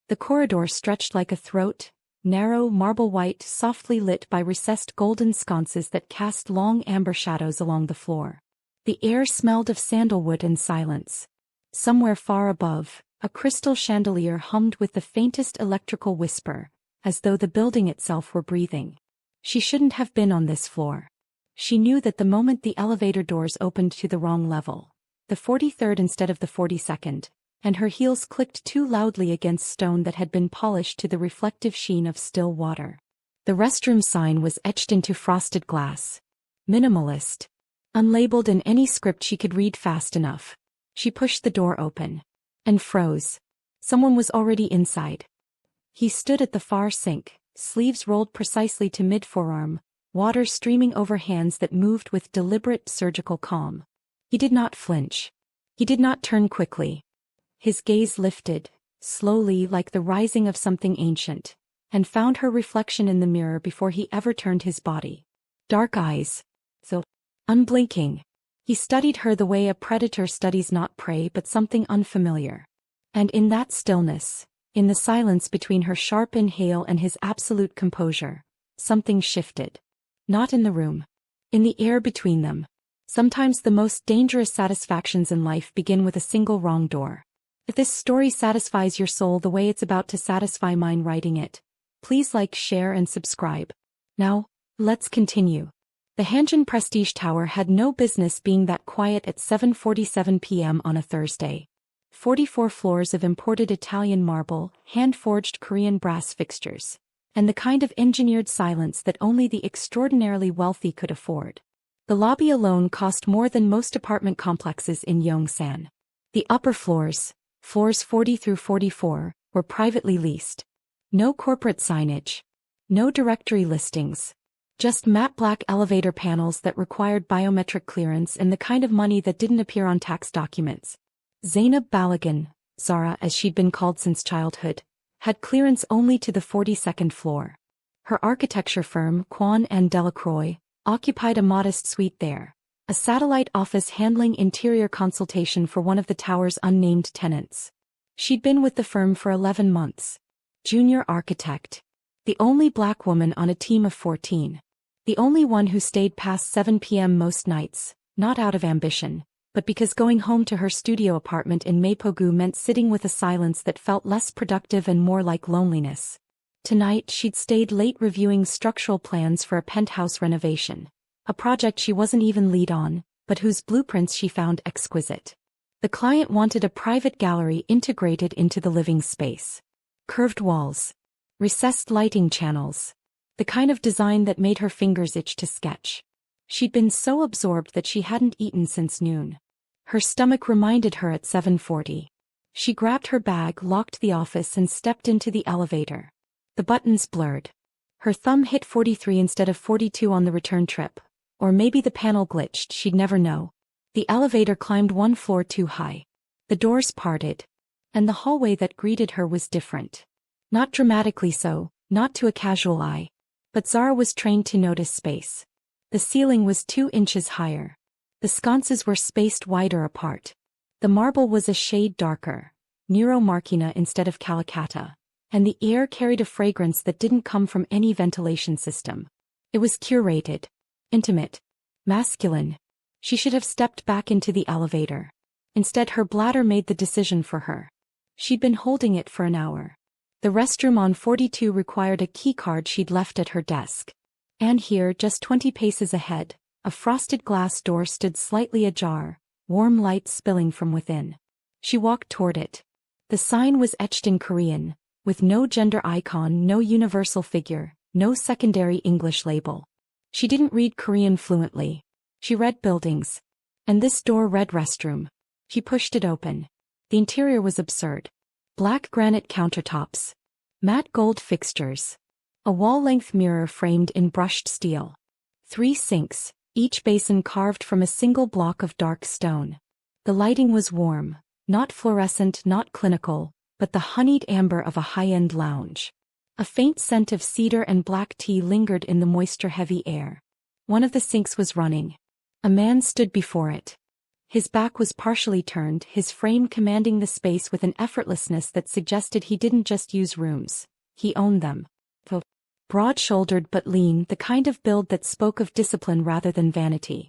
The corridor stretched like a throat, narrow, marble-white, softly lit by recessed golden sconces that cast long amber shadows along the floor. The air smelled of sandalwood and silence. Somewhere far above, a crystal chandelier hummed with the faintest electrical whisper, as though the building itself were breathing. She shouldn't have been on this floor. She knew that the moment the elevator doors opened to the wrong level, the 43rd instead of the 42nd, and her heels clicked too loudly against stone that had been polished to the reflective sheen of still water. The restroom sign was etched into frosted glass. Minimalist. Unlabeled in any script she could read fast enough. She pushed the door open. And froze. Someone was already inside. He stood at the far sink, sleeves rolled precisely to mid-forearm, water streaming over hands that moved with deliberate surgical calm. He did not flinch. He did not turn quickly. His gaze lifted, slowly like the rising of something ancient, and found her reflection in the mirror before he ever turned his body. Dark eyes. So unblinking. He studied her the way a predator studies not prey but something unfamiliar. And in that stillness, in the silence between her sharp inhale and his absolute composure, something shifted. Not in the room. In the air between them. Sometimes the most dangerous satisfactions in life begin with a single wrong door. If this story satisfies your soul the way it's about to satisfy mine writing it, please like, share and subscribe. Now, let's continue. The Hanjin Prestige Tower had no business being that quiet at 7:47 p.m. on a Thursday. 44 floors of imported Italian marble, hand-forged Korean brass fixtures, and the kind of engineered silence that only the extraordinarily wealthy could afford. The lobby alone cost more than most apartment complexes in Yongsan. The upper floors 40 through 44, were privately leased. No corporate signage. No directory listings. Just matte black elevator panels that required biometric clearance and the kind of money that didn't appear on tax documents. Zainab Balagan, Zara as she'd been called since childhood, had clearance only to the 42nd floor. Her architecture firm, Quan and Delacroix, occupied a modest suite there. A satellite office handling interior consultation for one of the tower's unnamed tenants. She'd been with the firm for 11 months. Junior architect. The only black woman on a team of 14. The only one who stayed past 7 p.m. most nights, not out of ambition, but because going home to her studio apartment in Mapogu meant sitting with a silence that felt less productive and more like loneliness. Tonight she'd stayed late reviewing structural plans for a penthouse renovation. A project she wasn't even lead on, but whose blueprints she found exquisite. The client wanted a private gallery integrated into the living space. Curved walls. Recessed lighting channels. The kind of design that made her fingers itch to sketch. She'd been so absorbed that she hadn't eaten since noon. Her stomach reminded her at 7:40. She grabbed her bag, locked the office and stepped into the elevator. The buttons blurred. Her thumb hit 43 instead of 42 on the return trip. Or maybe the panel glitched, she'd never know. The elevator climbed one floor too high. The doors parted. And the hallway that greeted her was different. Not dramatically so, not to a casual eye. But Zara was trained to notice space. The ceiling was 2 inches higher. The sconces were spaced wider apart. The marble was a shade darker, Nero Marquina instead of Calicata. And the air carried a fragrance that didn't come from any ventilation system. It was curated. Intimate. Masculine. She should have stepped back into the elevator. Instead her bladder made the decision for her. She'd been holding it for an hour. The restroom on 42 required a keycard she'd left at her desk. And here, just 20 paces ahead, a frosted glass door stood slightly ajar, warm light spilling from within. She walked toward it. The sign was etched in Korean, with no gender icon, no universal figure, no secondary English label. She didn't read Korean fluently. She read buildings. And this door read restroom. She pushed it open. The interior was absurd. Black granite countertops. Matte gold fixtures. A wall-length mirror framed in brushed steel. 3 sinks, each basin carved from a single block of dark stone. The lighting was warm, not fluorescent, not clinical, but the honeyed amber of a high-end lounge. A faint scent of cedar and black tea lingered in the moisture-heavy air. One of the sinks was running. A man stood before it. His back was partially turned, his frame commanding the space with an effortlessness that suggested he didn't just use rooms, he owned them. Broad-shouldered but lean, the kind of build that spoke of discipline rather than vanity.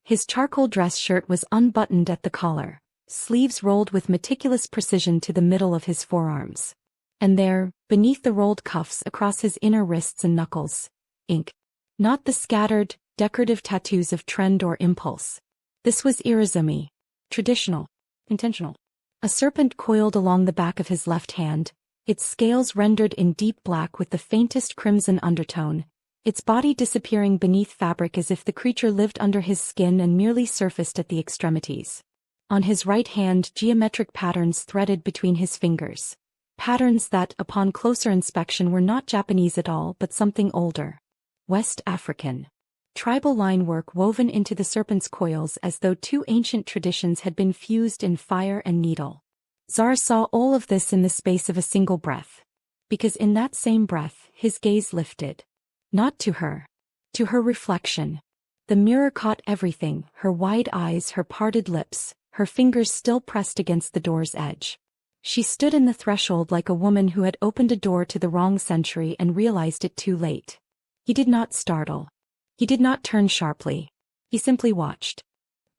His charcoal dress shirt was unbuttoned at the collar, sleeves rolled with meticulous precision to the middle of his forearms. And there, beneath the rolled cuffs across his inner wrists and knuckles, ink. Not the scattered, decorative tattoos of trend or impulse. This was irizumi. Traditional. Intentional. A serpent coiled along the back of his left hand, its scales rendered in deep black with the faintest crimson undertone, its body disappearing beneath fabric as if the creature lived under his skin and merely surfaced at the extremities. On his right hand, geometric patterns threaded between his fingers. Patterns that, upon closer inspection, were not Japanese at all but something older. West African. Tribal line work woven into the serpent's coils as though two ancient traditions had been fused in fire and needle. Zara saw all of this in the space of a single breath. Because in that same breath, his gaze lifted. Not to her. To her reflection. The mirror caught everything, her wide eyes, her parted lips, her fingers still pressed against the door's edge. She stood in the threshold like a woman who had opened a door to the wrong century and realized it too late. He did not startle. He did not turn sharply. He simply watched.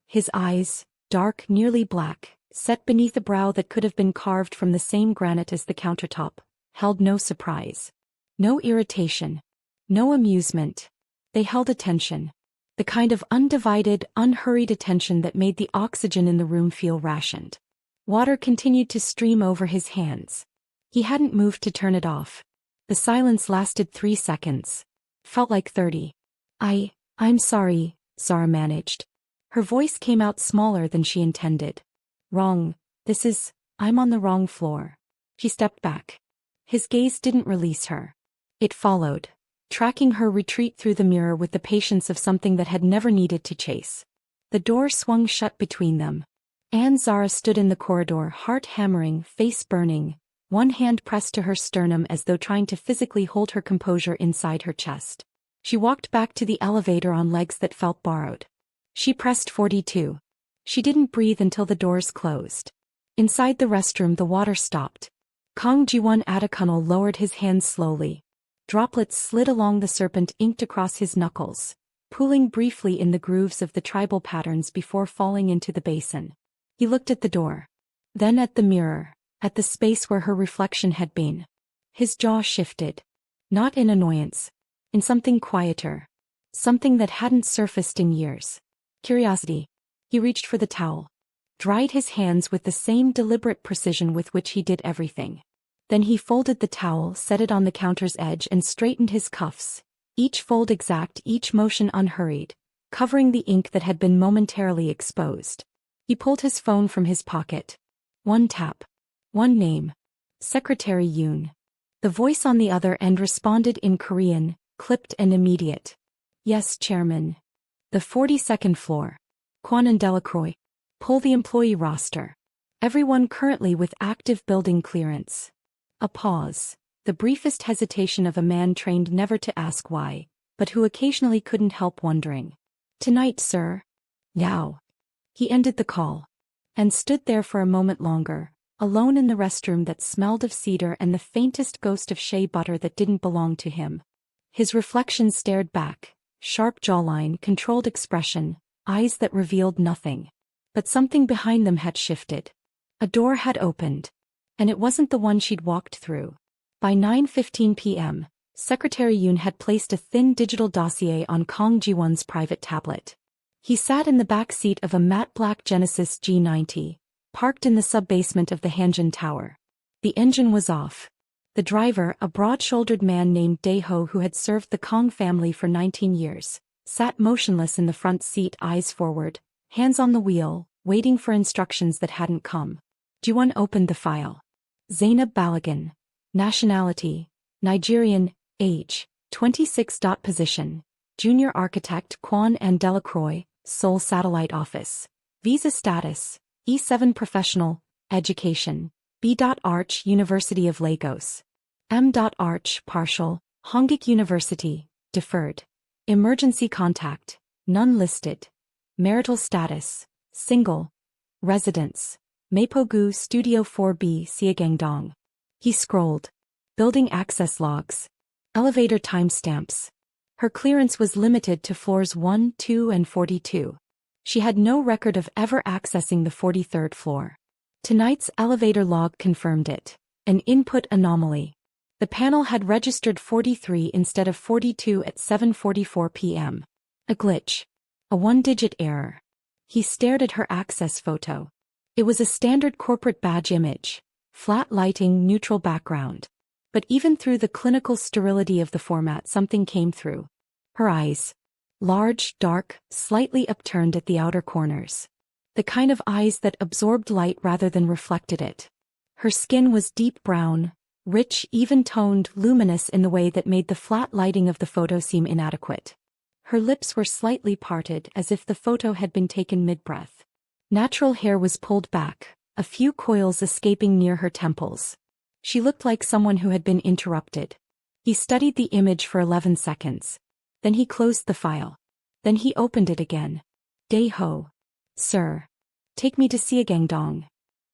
His eyes, dark, nearly black, set beneath a brow that could have been carved from the same granite as the countertop, held no surprise. No irritation. No amusement. They held attention. The kind of undivided, unhurried attention that made the oxygen in the room feel rationed. Water continued to stream over his hands. He hadn't moved to turn it off. The silence lasted 3 seconds. Felt like 30. I'm sorry, Zara managed. Her voice came out smaller than she intended. Wrong. I'm on the wrong floor. She stepped back. His gaze didn't release her. It followed, tracking her retreat through the mirror with the patience of something that had never needed to chase. The door swung shut between them. And Zara stood in the corridor, heart hammering, face burning, one hand pressed to her sternum as though trying to physically hold her composure inside her chest. She walked back to the elevator on legs that felt borrowed. She pressed 42. She didn't breathe until the doors closed. Inside the restroom, the water stopped. Kang Ji-won Atakunal lowered his hands slowly. Droplets slid along the serpent inked across his knuckles, pooling briefly in the grooves of the tribal patterns before falling into the basin. He looked at the door. Then at the mirror, at the space where her reflection had been. His jaw shifted. Not in annoyance. In something quieter. Something that hadn't surfaced in years. Curiosity. He reached for the towel. Dried his hands with the same deliberate precision with which he did everything. Then he folded the towel, set it on the counter's edge and straightened his cuffs. Each fold exact, each motion unhurried, covering the ink that had been momentarily exposed. He pulled his phone from his pocket. One tap. One name. Secretary Yoon. The voice on the other end responded in Korean, clipped and immediate. Yes, Chairman. The 42nd floor. Kwon and Delacroix. Pull the employee roster. Everyone currently with active building clearance. A pause. The briefest hesitation of a man trained never to ask why, but who occasionally couldn't help wondering. Tonight, sir. Now. He ended the call. And stood there for a moment longer, alone in the restroom that smelled of cedar and the faintest ghost of shea butter that didn't belong to him. His reflection stared back, sharp jawline, controlled expression, eyes that revealed nothing. But something behind them had shifted. A door had opened. And it wasn't the one she'd walked through. By 9:15 p.m., Secretary Yoon had placed a thin digital dossier on Kang Ji-won's private tablet. He sat in the back seat of a matte black Genesis G90, parked in the sub-basement of the Hanjin Tower. The engine was off. The driver, a broad-shouldered man named Dae-ho who had served the Kang family for 19 years, sat motionless in the front seat, eyes forward, hands on the wheel, waiting for instructions that hadn't come. Ji-won opened the file. Zainab Balagan. Nationality. Nigerian. Age. 26. Position. Junior architect Kwon and Delacroix, Seoul Satellite Office. Visa status. E7 professional. Education. B. Arch University of Lagos. M. Arch partial. Hongik University. Deferred. Emergency contact. None listed. Marital status. Single. Residence. Mapogu Studio 4B Siagangdong. He scrolled. Building access logs. Elevator timestamps. Her clearance was limited to floors 1, 2 and 42. She had no record of ever accessing the 43rd floor. Tonight's elevator log confirmed it. An input anomaly. The panel had registered 43 instead of 42 at 7:44 p.m. A glitch. A one-digit error. He stared at her access photo. It was a standard corporate badge image. Flat lighting, neutral background. But even through the clinical sterility of the format, something came through. Her eyes. Large, dark, slightly upturned at the outer corners. The kind of eyes that absorbed light rather than reflected it. Her skin was deep brown, rich, even-toned, luminous in the way that made the flat lighting of the photo seem inadequate. Her lips were slightly parted as if the photo had been taken mid-breath. Natural hair was pulled back, a few coils escaping near her temples. She looked like someone who had been interrupted. He studied the image for 11 seconds. Then he closed the file. Then he opened it again. Dae-ho. Sir. Take me to Siagangdong.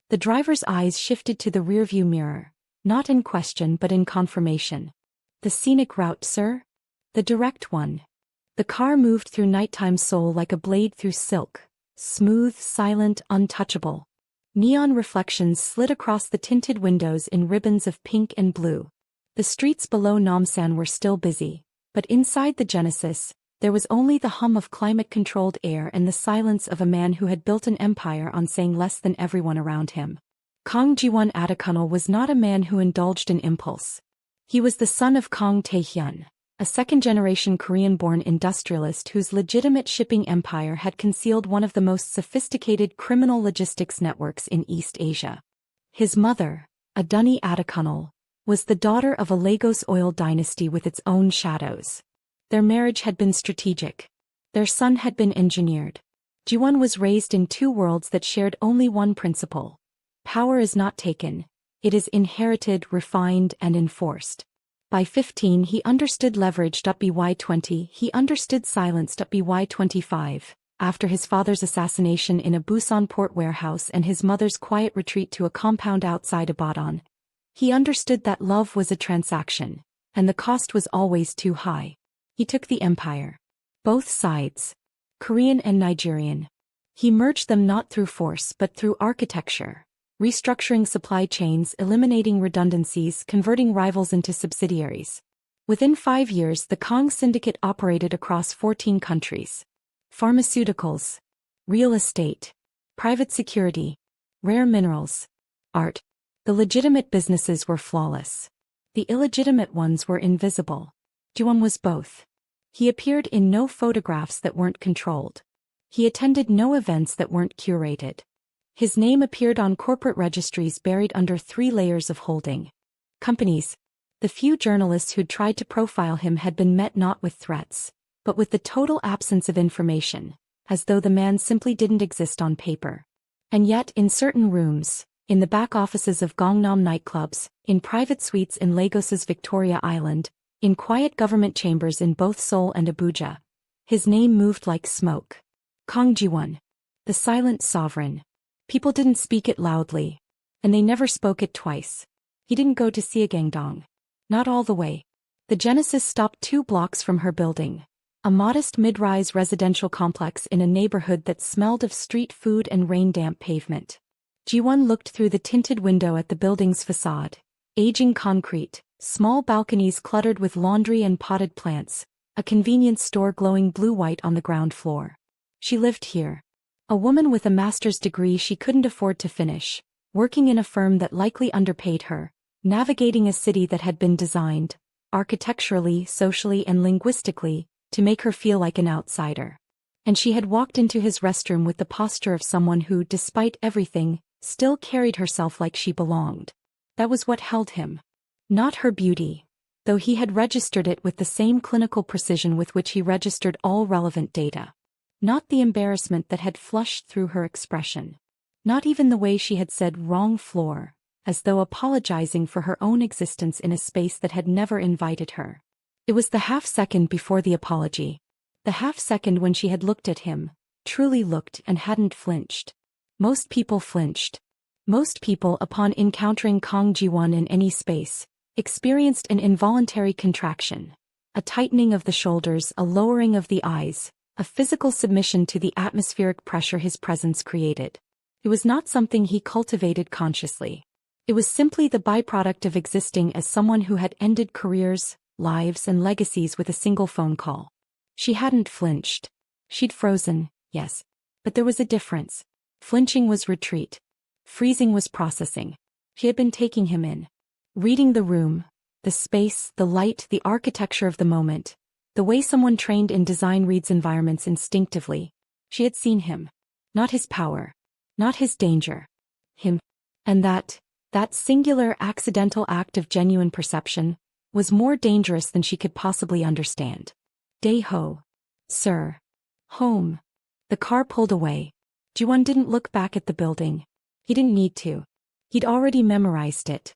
The driver's eyes shifted to the rearview mirror, not in question but in confirmation. The scenic route, sir? The direct one. The car moved through nighttime Seoul like a blade through silk. Smooth, silent, untouchable. Neon reflections slid across the tinted windows in ribbons of pink and blue. The streets below Namsan were still busy, but inside the Genesis, there was only the hum of climate-controlled air and the silence of a man who had built an empire on saying less than everyone around him. Kang Ji-won Adekunal was not a man who indulged in impulse. He was the son of Kang Tae-hyun, a second-generation Korean-born industrialist whose legitimate shipping empire had concealed one of the most sophisticated criminal logistics networks in East Asia. His mother, Adunni Adekunal, was the daughter of a Lagos oil dynasty with its own shadows. Their marriage had been strategic. Their son had been engineered. Ji-won was raised in two worlds that shared only one principle. Power is not taken. It is inherited, refined, and enforced. By 15 he understood leverage. By 20 he understood silence. By 25, after his father's assassination in a Busan port warehouse and his mother's quiet retreat to a compound outside Ibadan, he understood that love was a transaction, and the cost was always too high. He took the empire. Both sides. Korean and Nigerian. He merged them not through force but through architecture. Restructuring supply chains, eliminating redundancies, converting rivals into subsidiaries. Within 5 years the Kang Syndicate operated across 14 countries. Pharmaceuticals. Real estate. Private security. Rare minerals. Art. The legitimate businesses were flawless. The illegitimate ones were invisible. Ji-won was both. He appeared in no photographs that weren't controlled. He attended no events that weren't curated. His name appeared on corporate registries buried under 3 layers of holding companies. The few journalists who'd tried to profile him had been met not with threats, but with the total absence of information, as though the man simply didn't exist on paper. And yet in certain rooms, in the back offices of Gangnam nightclubs, in private suites in Lagos's Victoria Island, in quiet government chambers in both Seoul and Abuja, his name moved like smoke. Kang Ji-won. The silent sovereign. People didn't speak it loudly. And they never spoke it twice. He didn't go to Siagangdong. Not all the way. The Genesis stopped 2 blocks from her building. A modest mid-rise residential complex in a neighborhood that smelled of street food and rain-damp pavement. Ji-won looked through the tinted window at the building's facade. Aging concrete, small balconies cluttered with laundry and potted plants, a convenience store glowing blue-white on the ground floor. She lived here. A woman with a master's degree she couldn't afford to finish, working in a firm that likely underpaid her, navigating a city that had been designed, architecturally, socially and linguistically, to make her feel like an outsider. And she had walked into his restroom with the posture of someone who, despite everything, still carried herself like she belonged. That was what held him. Not her beauty, though he had registered it with the same clinical precision with which he registered all relevant data. Not the embarrassment that had flushed through her expression. Not even the way she had said wrong floor, as though apologizing for her own existence in a space that had never invited her. It was the half-second before the apology. The half-second when she had looked at him, truly looked and hadn't flinched. Most people flinched. Most people, upon encountering Kang Ji-won in any space, experienced an involuntary contraction, a tightening of the shoulders, a lowering of the eyes, a physical submission to the atmospheric pressure his presence created. It was not something he cultivated consciously. It was simply the byproduct of existing as someone who had ended careers, lives and legacies with a single phone call. She hadn't flinched. She'd frozen, yes. But there was a difference. Flinching was retreat. Freezing was processing. She had been taking him in. Reading the room, the space, the light, the architecture of the moment, the way someone trained in design reads environments instinctively. She had seen him. Not his power. Not his danger. Him. And that singular accidental act of genuine perception was more dangerous than she could possibly understand. Dae-ho. Sir. Home. The car pulled away. Ji-won didn't look back at the building. He didn't need to. He'd already memorized it.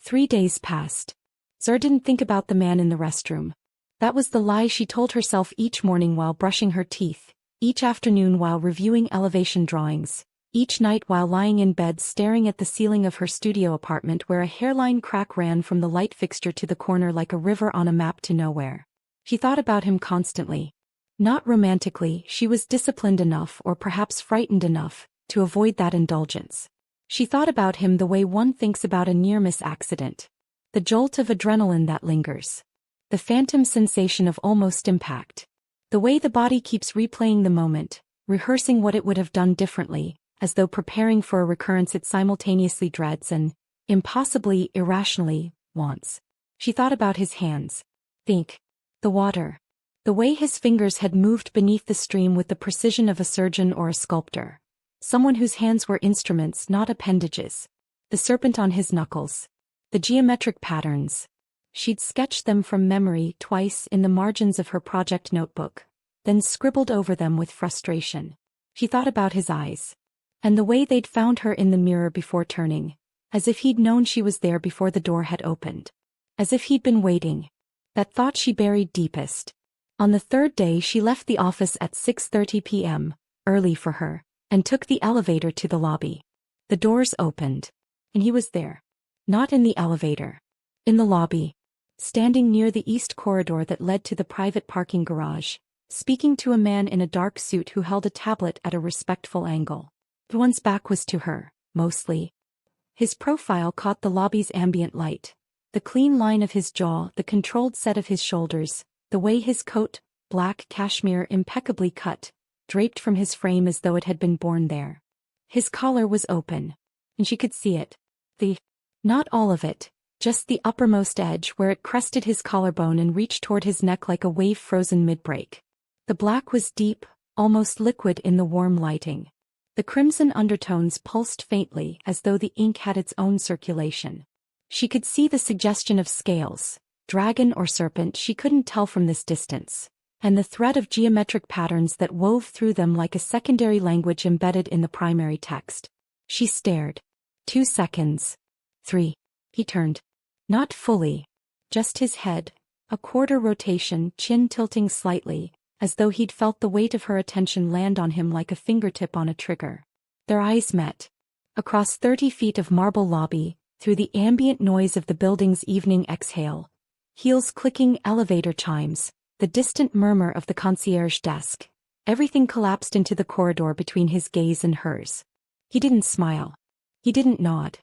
3 days passed. Sir didn't think about the man in the restroom. That was the lie she told herself each morning while brushing her teeth, each afternoon while reviewing elevation drawings, each night while lying in bed staring at the ceiling of her studio apartment where a hairline crack ran from the light fixture to the corner like a river on a map to nowhere. She thought about him constantly. Not romantically, she was disciplined enough or perhaps frightened enough to avoid that indulgence. She thought about him the way one thinks about a near-miss accident. The jolt of adrenaline that lingers. The phantom sensation of almost impact. The way the body keeps replaying the moment, rehearsing what it would have done differently, as though preparing for a recurrence it simultaneously dreads and, impossibly, irrationally, wants. She thought about his hands. The water. The way his fingers had moved beneath the stream with the precision of a surgeon or a sculptor. Someone whose hands were instruments, not appendages. The serpent on his knuckles. The geometric patterns. She'd sketched them from memory twice in the margins of her project notebook, then scribbled over them with frustration. She thought about his eyes. And the way they'd found her in the mirror before turning, as if he'd known she was there before the door had opened. As if he'd been waiting. That thought she buried deepest. On the third day she left the office at 6:30 p.m., early for her, and took the elevator to the lobby. The doors opened. And he was there. Not in the elevator. In the lobby. Standing near the east corridor that led to the private parking garage, speaking to a man in a dark suit who held a tablet at a respectful angle. One's back was to her, mostly. His profile caught the lobby's ambient light. The clean line of his jaw, the controlled set of his shoulders, the way his coat, black cashmere impeccably cut, draped from his frame as though it had been born there. His collar was open. And she could see it. Not all of it, just the uppermost edge where it crested his collarbone and reached toward his neck like a wave frozen mid-break. The black was deep, almost liquid in the warm lighting. The crimson undertones pulsed faintly as though the ink had its own circulation. She could see the suggestion of scales, dragon or serpent she couldn't tell from this distance, and the thread of geometric patterns that wove through them like a secondary language embedded in the primary text. She stared. 2 seconds. 3. He turned. Not fully. Just his head, a quarter rotation, chin tilting slightly, as though he'd felt the weight of her attention land on him like a fingertip on a trigger. Their eyes met. Across 30 feet of marble lobby, through the ambient noise of the building's evening exhale, heels clicking elevator chimes, the distant murmur of the concierge desk, everything collapsed into the corridor between his gaze and hers. He didn't smile. He didn't nod.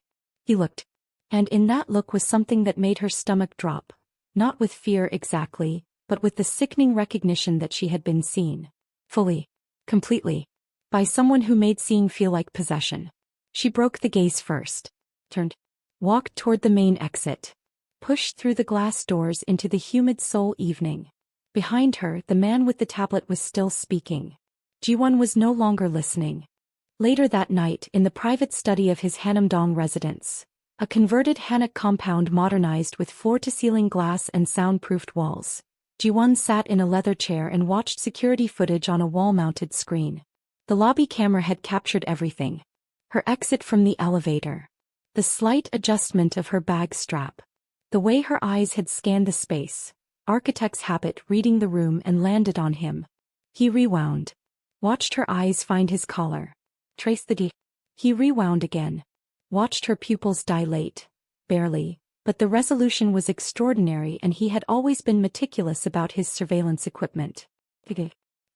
He looked. And in that look was something that made her stomach drop, not with fear exactly, but with the sickening recognition that she had been seen. Fully. Completely. By someone who made seeing feel like possession. She broke the gaze first. Turned. Walked toward the main exit. Pushed through the glass doors into the humid Seoul evening. Behind her, the man with the tablet was still speaking. Ji-won was no longer listening. Later that night, in the private study of his Hanam-dong residence, a converted hanok compound modernized with floor-to-ceiling glass and soundproofed walls, Ji-won sat in a leather chair and watched security footage on a wall-mounted screen. The lobby camera had captured everything. Her exit from the elevator. The slight adjustment of her bag strap. The way her eyes had scanned the space. Architect's habit reading the room and landed on him. He rewound. Watched her eyes find his collar. Traced the D. He rewound again. Watched her pupils dilate. Barely, but the resolution was extraordinary and he had always been meticulous about his surveillance equipment.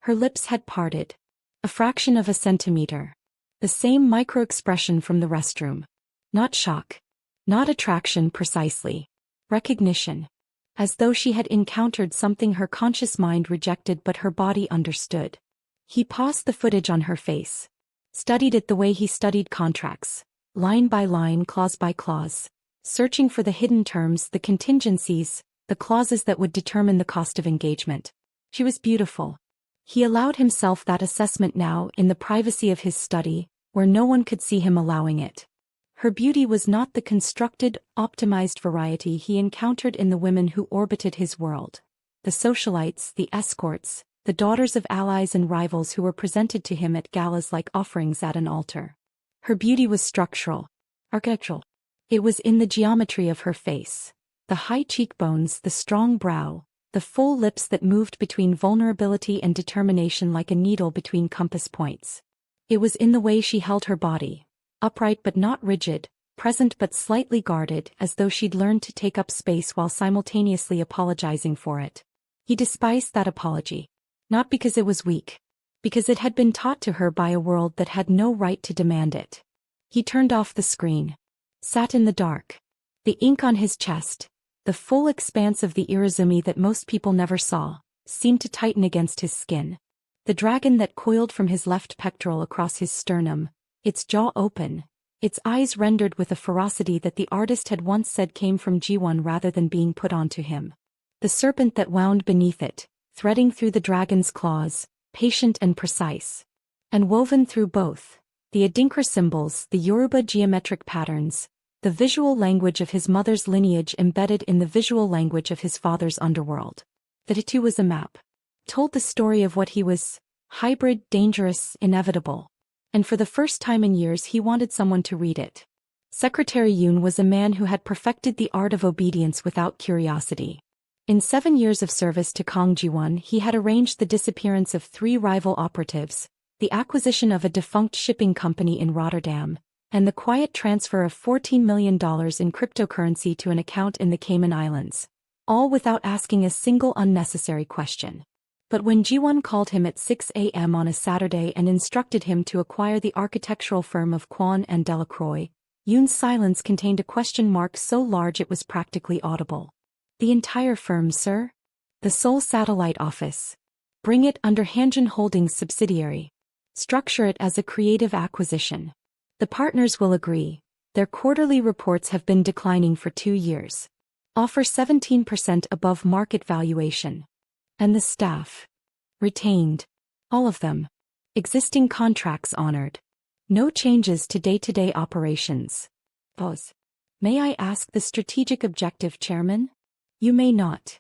Her lips had parted. A fraction of a centimeter. The same micro-expression from the restroom. Not shock. Not attraction precisely. Recognition. As though she had encountered something her conscious mind rejected but her body understood. He paused the footage on her face. Studied it the way he studied contracts. Line by line, clause by clause. Searching for the hidden terms, the contingencies, the clauses that would determine the cost of engagement. She was beautiful. He allowed himself that assessment now in the privacy of his study, where no one could see him allowing it. Her beauty was not the constructed, optimized variety he encountered in the women who orbited his world. The socialites, the escorts, the daughters of allies and rivals who were presented to him at galas like offerings at an altar. Her beauty was structural, architectural. It was in the geometry of her face. The high cheekbones, the strong brow, the full lips that moved between vulnerability and determination like a needle between compass points. It was in the way she held her body, upright but not rigid, present but slightly guarded, as though she'd learned to take up space while simultaneously apologizing for it. He despised that apology. Not because it was weak. Because it had been taught to her by a world that had no right to demand it. He turned off the screen. Sat in the dark. The ink on his chest, the full expanse of the irizumi that most people never saw, seemed to tighten against his skin. The dragon that coiled from his left pectoral across his sternum, its jaw open, its eyes rendered with a ferocity that the artist had once said came from Ji-won rather than being put onto him. The serpent that wound beneath it, threading through the dragon's claws, patient and precise. And woven through both, the Adinkra symbols, the Yoruba geometric patterns, the visual language of his mother's lineage embedded in the visual language of his father's underworld. The tattoo was a map. Told the story of what he was, hybrid, dangerous, inevitable. And for the first time in years he wanted someone to read it. Secretary Yoon was a man who had perfected the art of obedience without curiosity. In 7 years of service to Kang Ji-won he had arranged the disappearance of 3 rival operatives, the acquisition of a defunct shipping company in Rotterdam, and the quiet transfer of $14 million in cryptocurrency to an account in the Cayman Islands. All without asking a single unnecessary question. But when Ji-won called him at 6 a.m. on a Saturday and instructed him to acquire the architectural firm of Kwon and Delacroix, Yoon's silence contained a question mark so large it was practically audible. The entire firm, sir? The Seoul satellite office. Bring it under Hanjin Holdings subsidiary. Structure it as a creative acquisition. The partners will agree. Their quarterly reports have been declining for 2 years. Offer 17% above market valuation. And the staff. Retained. All of them. Existing contracts honored. No changes to day-to-day operations. Pause. May I ask the strategic objective, Chairman? You may not.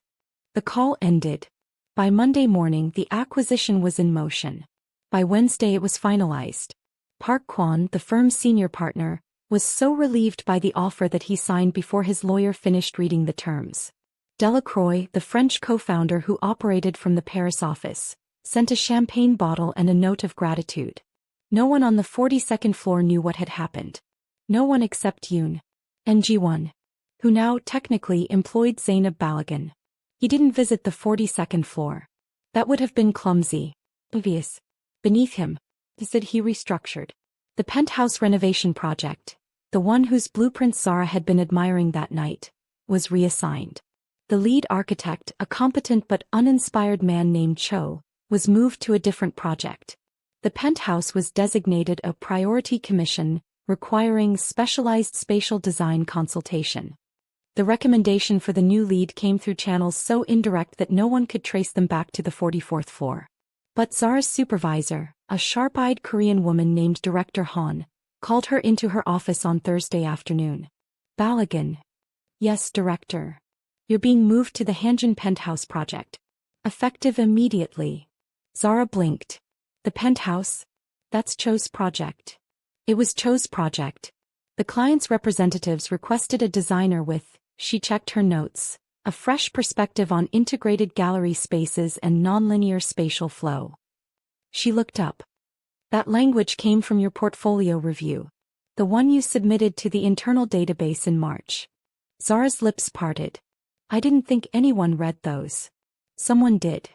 The call ended. By Monday morning the acquisition was in motion. By Wednesday it was finalized. Park Kwon, the firm's senior partner, was so relieved by the offer that he signed before his lawyer finished reading the terms. Delacroix, the French co-founder who operated from the Paris office, sent a champagne bottle and a note of gratitude. No one on the 42nd floor knew what had happened. No one except Yoon. And Ji-won, who now technically employed Zainab Balagan. He didn't visit the 42nd floor. That would have been clumsy. Obvious. Beneath him, said he restructured. The penthouse renovation project, the one whose blueprints Zara had been admiring that night, was reassigned. The lead architect, a competent but uninspired man named Cho, was moved to a different project. The penthouse was designated a priority commission, requiring specialized spatial design consultation. The recommendation for the new lead came through channels so indirect that no one could trace them back to the 44th floor. But Zara's supervisor, a sharp-eyed Korean woman named Director Han, called her into her office on Thursday afternoon. Balagan. Yes, Director. You're being moved to the Hanjin Penthouse project. Effective immediately. Zara blinked. The penthouse? That's Cho's project. It was Cho's project. The client's representatives requested a designer with, she checked her notes, a fresh perspective on integrated gallery spaces and nonlinear spatial flow. She looked up. That language came from your portfolio review. The one you submitted to the internal database in March. Zara's lips parted. I didn't think anyone read those. Someone did.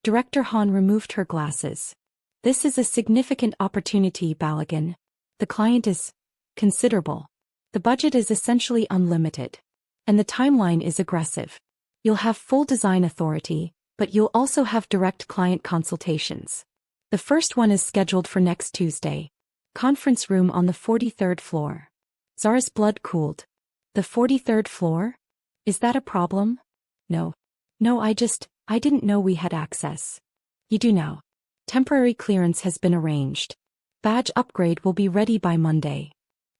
Director Han removed her glasses. This is a significant opportunity, Balagan. The client is considerable. The budget is essentially unlimited. And the timeline is aggressive. You'll have full design authority, but you'll also have direct client consultations. The first one is scheduled for next Tuesday. Conference room on the 43rd floor. Zara's blood cooled. The 43rd floor? Is that a problem? No. No, I didn't know we had access. You do now. Temporary clearance has been arranged. Badge upgrade will be ready by Monday.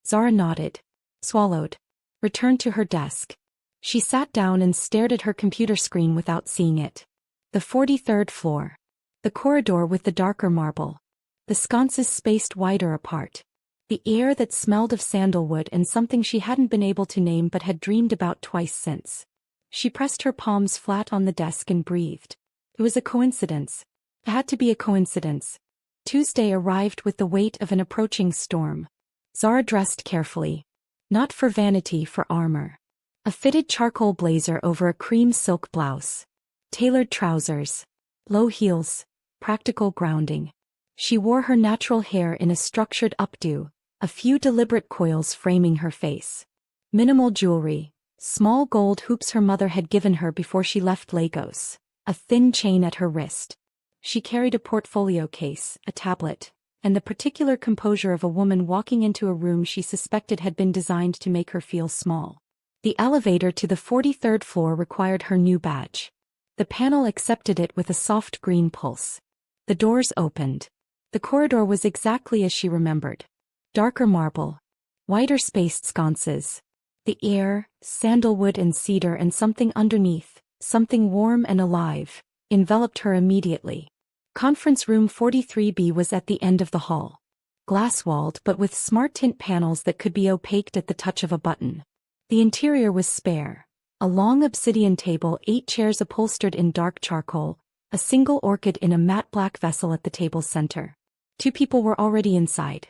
Zara nodded. Swallowed. Returned to her desk. She sat down and stared at her computer screen without seeing it. The 43rd floor. The corridor with the darker marble. The sconces spaced wider apart. The air that smelled of sandalwood and something she hadn't been able to name but had dreamed about twice since. She pressed her palms flat on the desk and breathed. It was a coincidence. It had to be a coincidence. Tuesday arrived with the weight of an approaching storm. Zara dressed carefully. Not for vanity, for armor. A fitted charcoal blazer over a cream silk blouse. Tailored trousers. Low heels. Practical grounding. She wore her natural hair in a structured updo, a few deliberate coils framing her face. Minimal jewelry. Small gold hoops her mother had given her before she left Lagos. A thin chain at her wrist. She carried a portfolio case, a tablet, and the particular composure of a woman walking into a room she suspected had been designed to make her feel small. The elevator to the 43rd floor required her new badge. The panel accepted it with a soft green pulse. The doors opened. The corridor was exactly as she remembered. Darker marble. Wider spaced sconces. The air, sandalwood and cedar, and something underneath, something warm and alive, enveloped her immediately. Conference room 43B was at the end of the hall. Glass-walled but with smart tint panels that could be opaqued at the touch of a button. The interior was spare. A long obsidian table, 8 chairs upholstered in dark charcoal, a single orchid in a matte black vessel at the table's center. 2 people were already inside.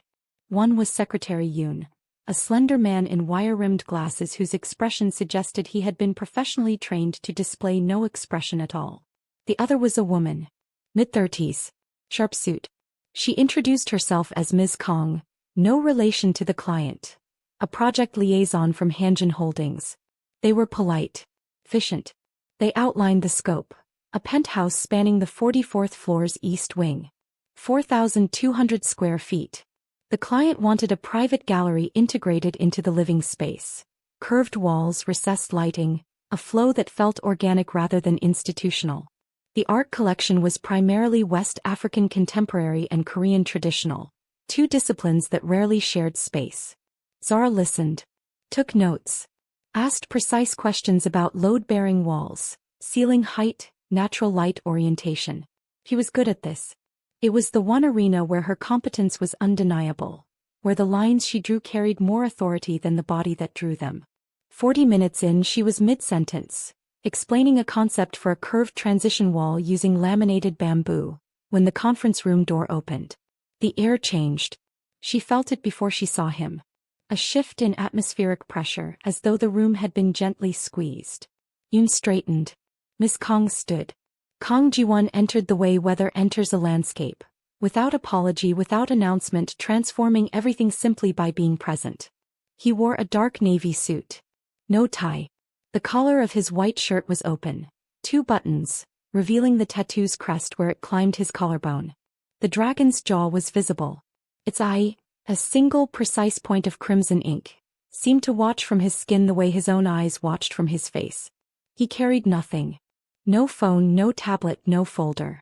One was Secretary Yoon, a slender man in wire-rimmed glasses whose expression suggested he had been professionally trained to display no expression at all. The other was a woman. Mid-30s. Sharp suit. She introduced herself as Ms. Kong, no relation to the client. A project liaison from Hanjin Holdings. They were polite. Efficient. They outlined the scope. A penthouse spanning the 44th floor's east wing. 4,200 square feet. The client wanted a private gallery integrated into the living space. Curved walls, recessed lighting, a flow that felt organic rather than institutional. The art collection was primarily West African contemporary and Korean traditional, 2 disciplines that rarely shared space. Zara listened. Took notes. Asked precise questions about load-bearing walls, ceiling height, natural light orientation. He was good at this. It was the one arena where her competence was undeniable, where the lines she drew carried more authority than the body that drew them. 40 minutes in, she was mid-sentence, explaining a concept for a curved transition wall using laminated bamboo, when the conference room door opened. The air changed. She felt it before she saw him. A shift in atmospheric pressure, as though the room had been gently squeezed. Yoon straightened. Miss Kong stood. Kong Ji-won entered the way weather enters a landscape, without apology, without announcement, transforming everything simply by being present. He wore a dark navy suit. No tie. The collar of his white shirt was open. 2 buttons, revealing the tattoo's crest where it climbed his collarbone. The dragon's jaw was visible. Its eye, a single precise point of crimson ink, seemed to watch from his skin the way his own eyes watched from his face. He carried nothing. No phone, no tablet, no folder.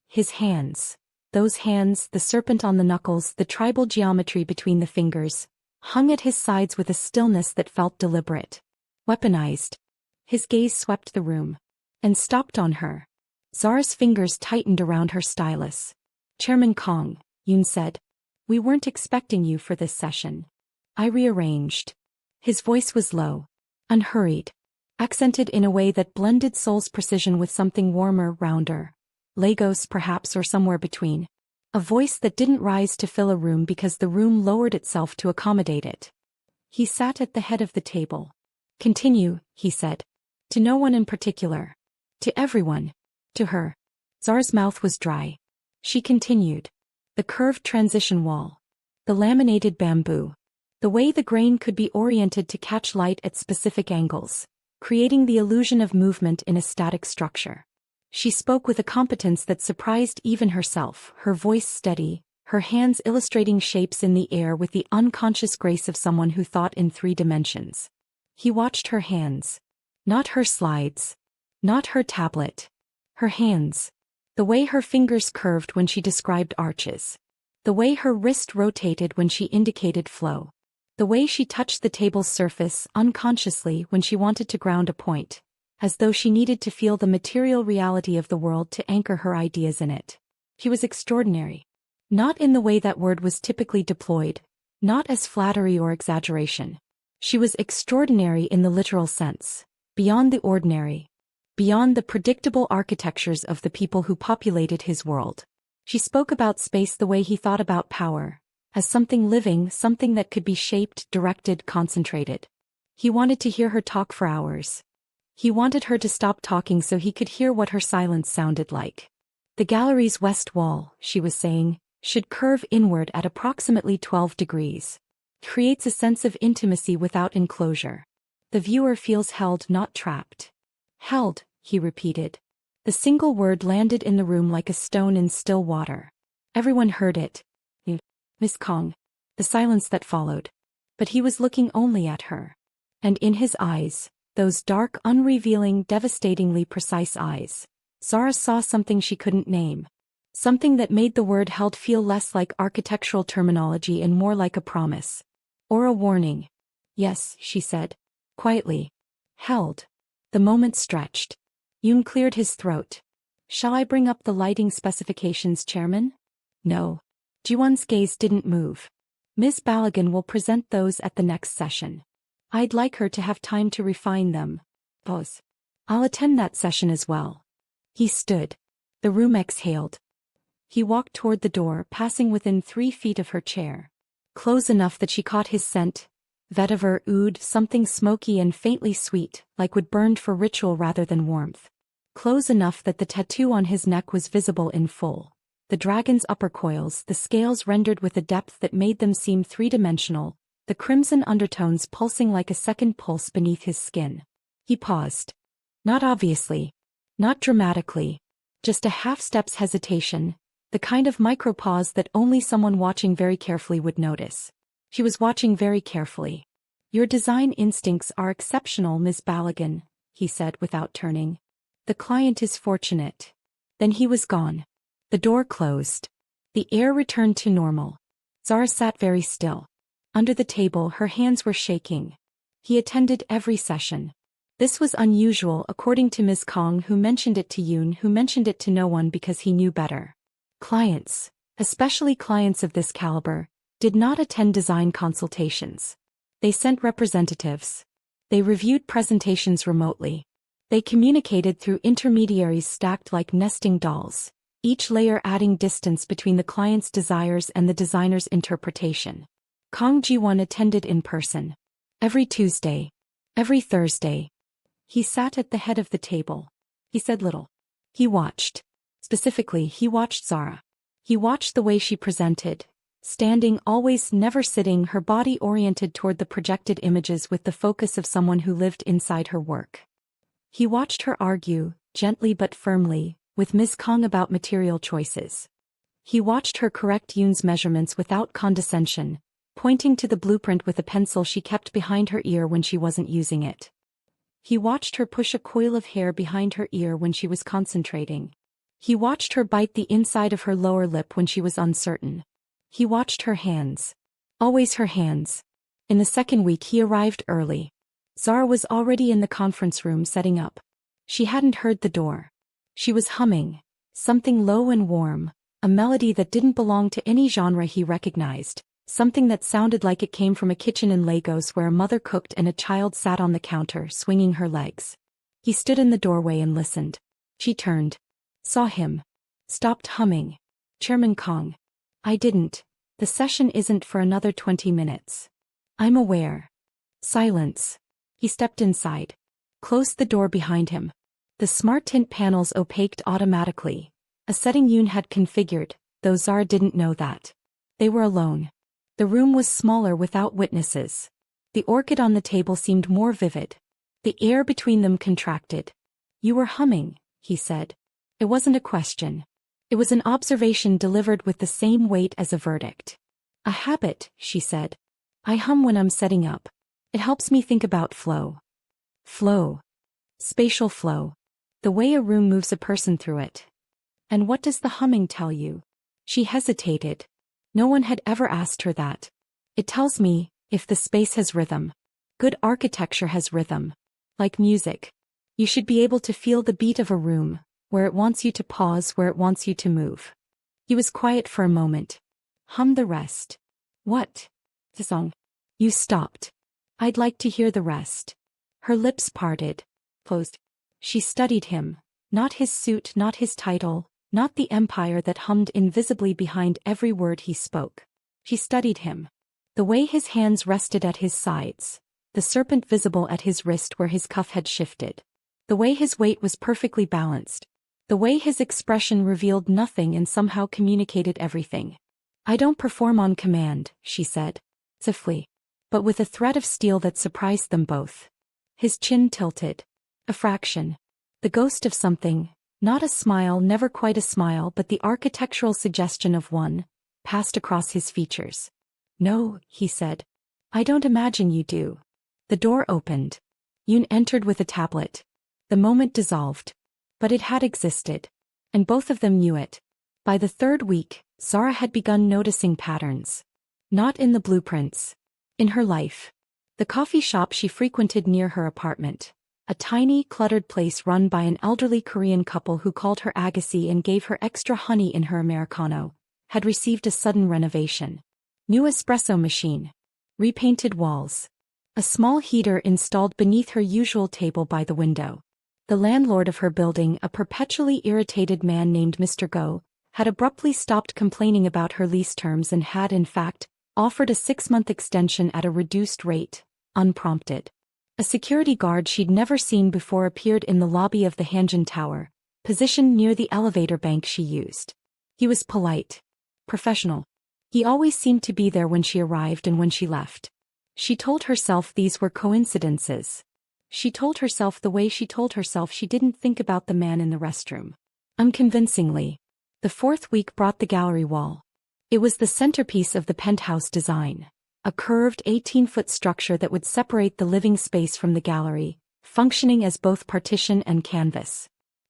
His hands. Those hands, the serpent on the knuckles, the tribal geometry between the fingers, hung at his sides with a stillness that felt deliberate. Weaponized. His gaze swept the room. And stopped on her. Zara's fingers tightened around her stylus. Chairman Kong, Yoon said. We weren't expecting you for this session. I rearranged. His voice was low. Unhurried. Accented in a way that blended Seoul's precision with something warmer, rounder. Lagos perhaps, or somewhere between. A voice that didn't rise to fill a room because the room lowered itself to accommodate it. He sat at the head of the table. Continue, he said. To no one in particular. To everyone. To her. Zara's mouth was dry. She continued. The curved transition wall. The laminated bamboo. The way the grain could be oriented to catch light at specific angles, creating the illusion of movement in a static structure. She spoke with a competence that surprised even herself, her voice steady, her hands illustrating shapes in the air with the unconscious grace of someone who thought in 3 dimensions. He watched her hands. Not her slides. Not her tablet. Her hands. The way her fingers curved when she described arches. The way her wrist rotated when she indicated flow. The way she touched the table's surface unconsciously when she wanted to ground a point, as though she needed to feel the material reality of the world to anchor her ideas in it. She was extraordinary. Not in the way that word was typically deployed, not as flattery or exaggeration. She was extraordinary in the literal sense, beyond the ordinary, beyond the predictable architectures of the people who populated his world. She spoke about space the way he thought about power, as something living, something that could be shaped, directed, concentrated. He wanted to hear her talk for hours. He wanted her to stop talking so he could hear what her silence sounded like. The gallery's west wall, she was saying, should curve inward at approximately 12 degrees. Creates a sense of intimacy without enclosure. The viewer feels held, not trapped. Held, he repeated. The single word landed in the room like a stone in still water. Everyone heard it. Miss Kong. The silence that followed. But he was looking only at her. And in his eyes, those dark, unrevealing, devastatingly precise eyes, Zara saw something she couldn't name. Something that made the word held feel less like architectural terminology and more like a promise. Or a warning. Yes, she said. Quietly. Held. The moment stretched. Yoon cleared his throat. Shall I bring up the lighting specifications, Chairman? No. Ji-won's gaze didn't move. Ms. Balogun will present those at the next session. I'd like her to have time to refine them. Boss. I'll attend that session as well. He stood. The room exhaled. He walked toward the door, passing within 3 feet of her chair. Close enough that she caught his scent. Vetiver oud, something smoky and faintly sweet, like wood burned for ritual rather than warmth. Close enough that the tattoo on his neck was visible in full. The dragon's upper coils, the scales rendered with a depth that made them seem 3-dimensional, the crimson undertones pulsing like a second pulse beneath his skin. He paused. Not obviously. Not dramatically. Just a half-step's hesitation, the kind of micro-pause that only someone watching very carefully would notice. She was watching very carefully. Your design instincts are exceptional, Ms. Balogun, he said without turning. The client is fortunate. Then he was gone. The door closed. The air returned to normal. Zara sat very still. Under the table, her hands were shaking. He attended every session. This was unusual according to Ms. Kong, who mentioned it to Yoon, who mentioned it to no one because he knew better. Clients, especially clients of this caliber, did not attend design consultations. They sent representatives. They reviewed presentations remotely. They communicated through intermediaries stacked like nesting dolls, each layer adding distance between the client's desires and the designer's interpretation. Kong Ji-won attended in person. Every Tuesday. Every Thursday. He sat at the head of the table. He said little. He watched. Specifically, he watched Zara. He watched the way she presented. Standing, always, never sitting, her body oriented toward the projected images with the focus of someone who lived inside her work. He watched her argue, gently but firmly, with Ms. Kong about material choices. He watched her correct Yoon's measurements without condescension, pointing to the blueprint with a pencil she kept behind her ear when she wasn't using it. He watched her push a coil of hair behind her ear when she was concentrating. He watched her bite the inside of her lower lip when she was uncertain. He watched her hands. Always her hands. In the second week he arrived early. Zara was already in the conference room setting up. She hadn't heard the door. She was humming. Something low and warm. A melody that didn't belong to any genre he recognized. Something that sounded like it came from a kitchen in Lagos where a mother cooked and a child sat on the counter swinging her legs. He stood in the doorway and listened. She turned. Saw him. Stopped humming. Chairman Kong. I didn't. The session isn't for another 20 minutes. I'm aware. Silence. He stepped inside. Closed the door behind him. The smart tint panels opaqued automatically. A setting Yoon had configured, though Zara didn't know that. They were alone. The room was smaller without witnesses. The orchid on the table seemed more vivid. The air between them contracted. You were humming, he said. It wasn't a question. It was an observation delivered with the same weight as a verdict. A habit, she said. I hum when I'm setting up. It helps me think about flow. Flow. Spatial flow. The way a room moves a person through it. And what does the humming tell you? She hesitated. No one had ever asked her that. It tells me, if the space has rhythm. Good architecture has rhythm. Like music. You should be able to feel the beat of a room, where it wants you to pause, where it wants you to move. He was quiet for a moment. Hum the rest. What? The song. You stopped. I'd like to hear the rest. Her lips parted. Closed. She studied him. Not his suit, not his title, not the empire that hummed invisibly behind every word he spoke. She studied him. The way his hands rested at his sides. The serpent visible at his wrist where his cuff had shifted. The way his weight was perfectly balanced. The way his expression revealed nothing and somehow communicated everything. I don't perform on command, she said. Stiffly. But with a threat of steel that surprised them both. His chin tilted. A fraction. The ghost of something, not a smile, never quite a smile, but the architectural suggestion of one, passed across his features. No, he said. I don't imagine you do. The door opened. Yoon entered with a tablet. The moment dissolved. But it had existed. And both of them knew it. By the third week, Zara had begun noticing patterns. Not in the blueprints. In her life. The coffee shop she frequented near her apartment. A tiny, cluttered place run by an elderly Korean couple who called her Agassi and gave her extra honey in her Americano, had received a sudden renovation. New espresso machine. Repainted walls. A small heater installed beneath her usual table by the window. The landlord of her building, a perpetually irritated man named Mr. Go, had abruptly stopped complaining about her lease terms and had, in fact, offered a 6-month extension at a reduced rate, unprompted. A security guard she'd never seen before appeared in the lobby of the Hanjin Tower, positioned near the elevator bank she used. He was polite. Professional. He always seemed to be there when she arrived and when she left. She told herself these were coincidences. She told herself the way she told herself she didn't think about the man in the restroom. Unconvincingly. The fourth week brought the gallery wall. It was the centerpiece of the penthouse design. A curved 18-foot structure that would separate the living space from the gallery, functioning as both partition and canvas.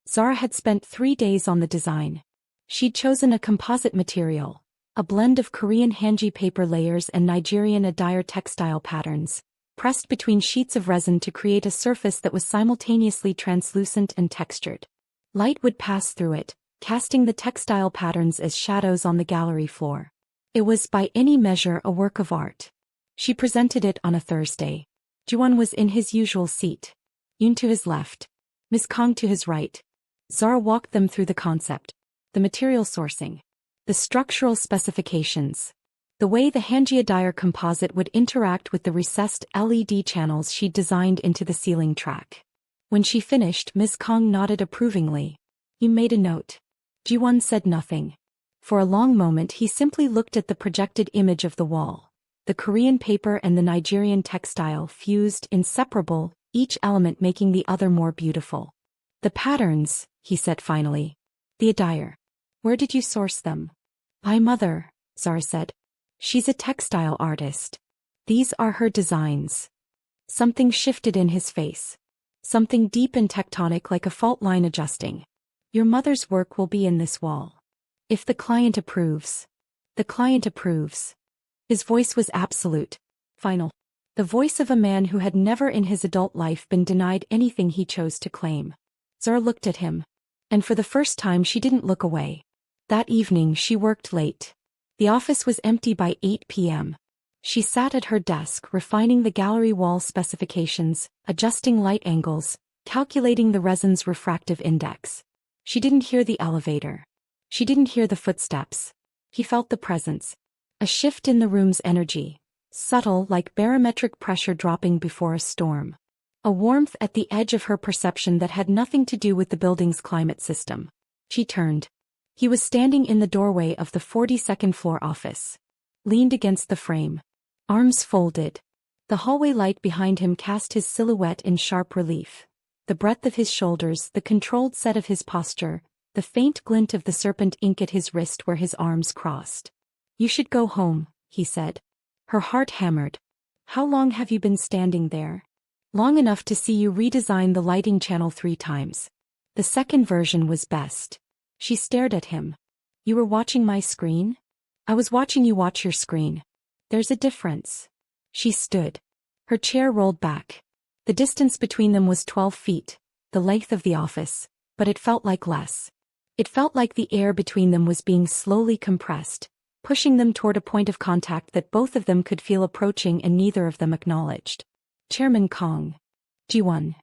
Zara had spent 3 days on the design. She'd chosen a composite material, a blend of Korean hanji paper layers and Nigerian adire textile patterns, pressed between sheets of resin to create a surface that was simultaneously translucent and textured. Light would pass through it, casting the textile patterns as shadows on the gallery floor. It was by any measure a work of art. She presented it on a Thursday. Jiwon was in his usual seat. Yoon to his left. Miss Kong to his right. Zara walked them through the concept. The material sourcing. The structural specifications. The way the hanji adire composite would interact with the recessed LED channels she'd designed into the ceiling track. When she finished, Miss Kong nodded approvingly. You made a note. Jiwon said nothing. For a long moment he simply looked at the projected image of the wall. The Korean paper and the Nigerian textile fused, inseparable, each element making the other more beautiful. The patterns, he said finally. The adire. Where did you source them? My mother, Zara said. She's a textile artist. These are her designs. Something shifted in his face. Something deep and tectonic, like a fault line adjusting. Your mother's work will be in this wall. If the client approves. The client approves. His voice was absolute. Final. The voice of a man who had never in his adult life been denied anything he chose to claim. Zara looked at him. And for the first time she didn't look away. That evening she worked late. The office was empty by 8 p.m. She sat at her desk refining the gallery wall specifications, adjusting light angles, calculating the resin's refractive index. She didn't hear the elevator. She didn't hear the footsteps. He felt the presence. A shift in the room's energy. Subtle, like barometric pressure dropping before a storm. A warmth at the edge of her perception that had nothing to do with the building's climate system. She turned. He was standing in the doorway of the 42nd floor office. Leaned against the frame. Arms folded. The hallway light behind him cast his silhouette in sharp relief. The breadth of his shoulders, the controlled set of his posture, the faint glint of the serpent ink at his wrist where his arms crossed. "You should go home," he said. Her heart hammered. "How long have you been standing there?" "Long enough to see you redesign the lighting channel 3 times. The second version was best." She stared at him. "You were watching my screen?" "I was watching you watch your screen. There's a difference." She stood. Her chair rolled back. The distance between them was 12 feet, the length of the office, but it felt like less. It felt like the air between them was being slowly compressed, pushing them toward a point of contact that both of them could feel approaching and neither of them acknowledged. "Chairman Kong." "Ji-won."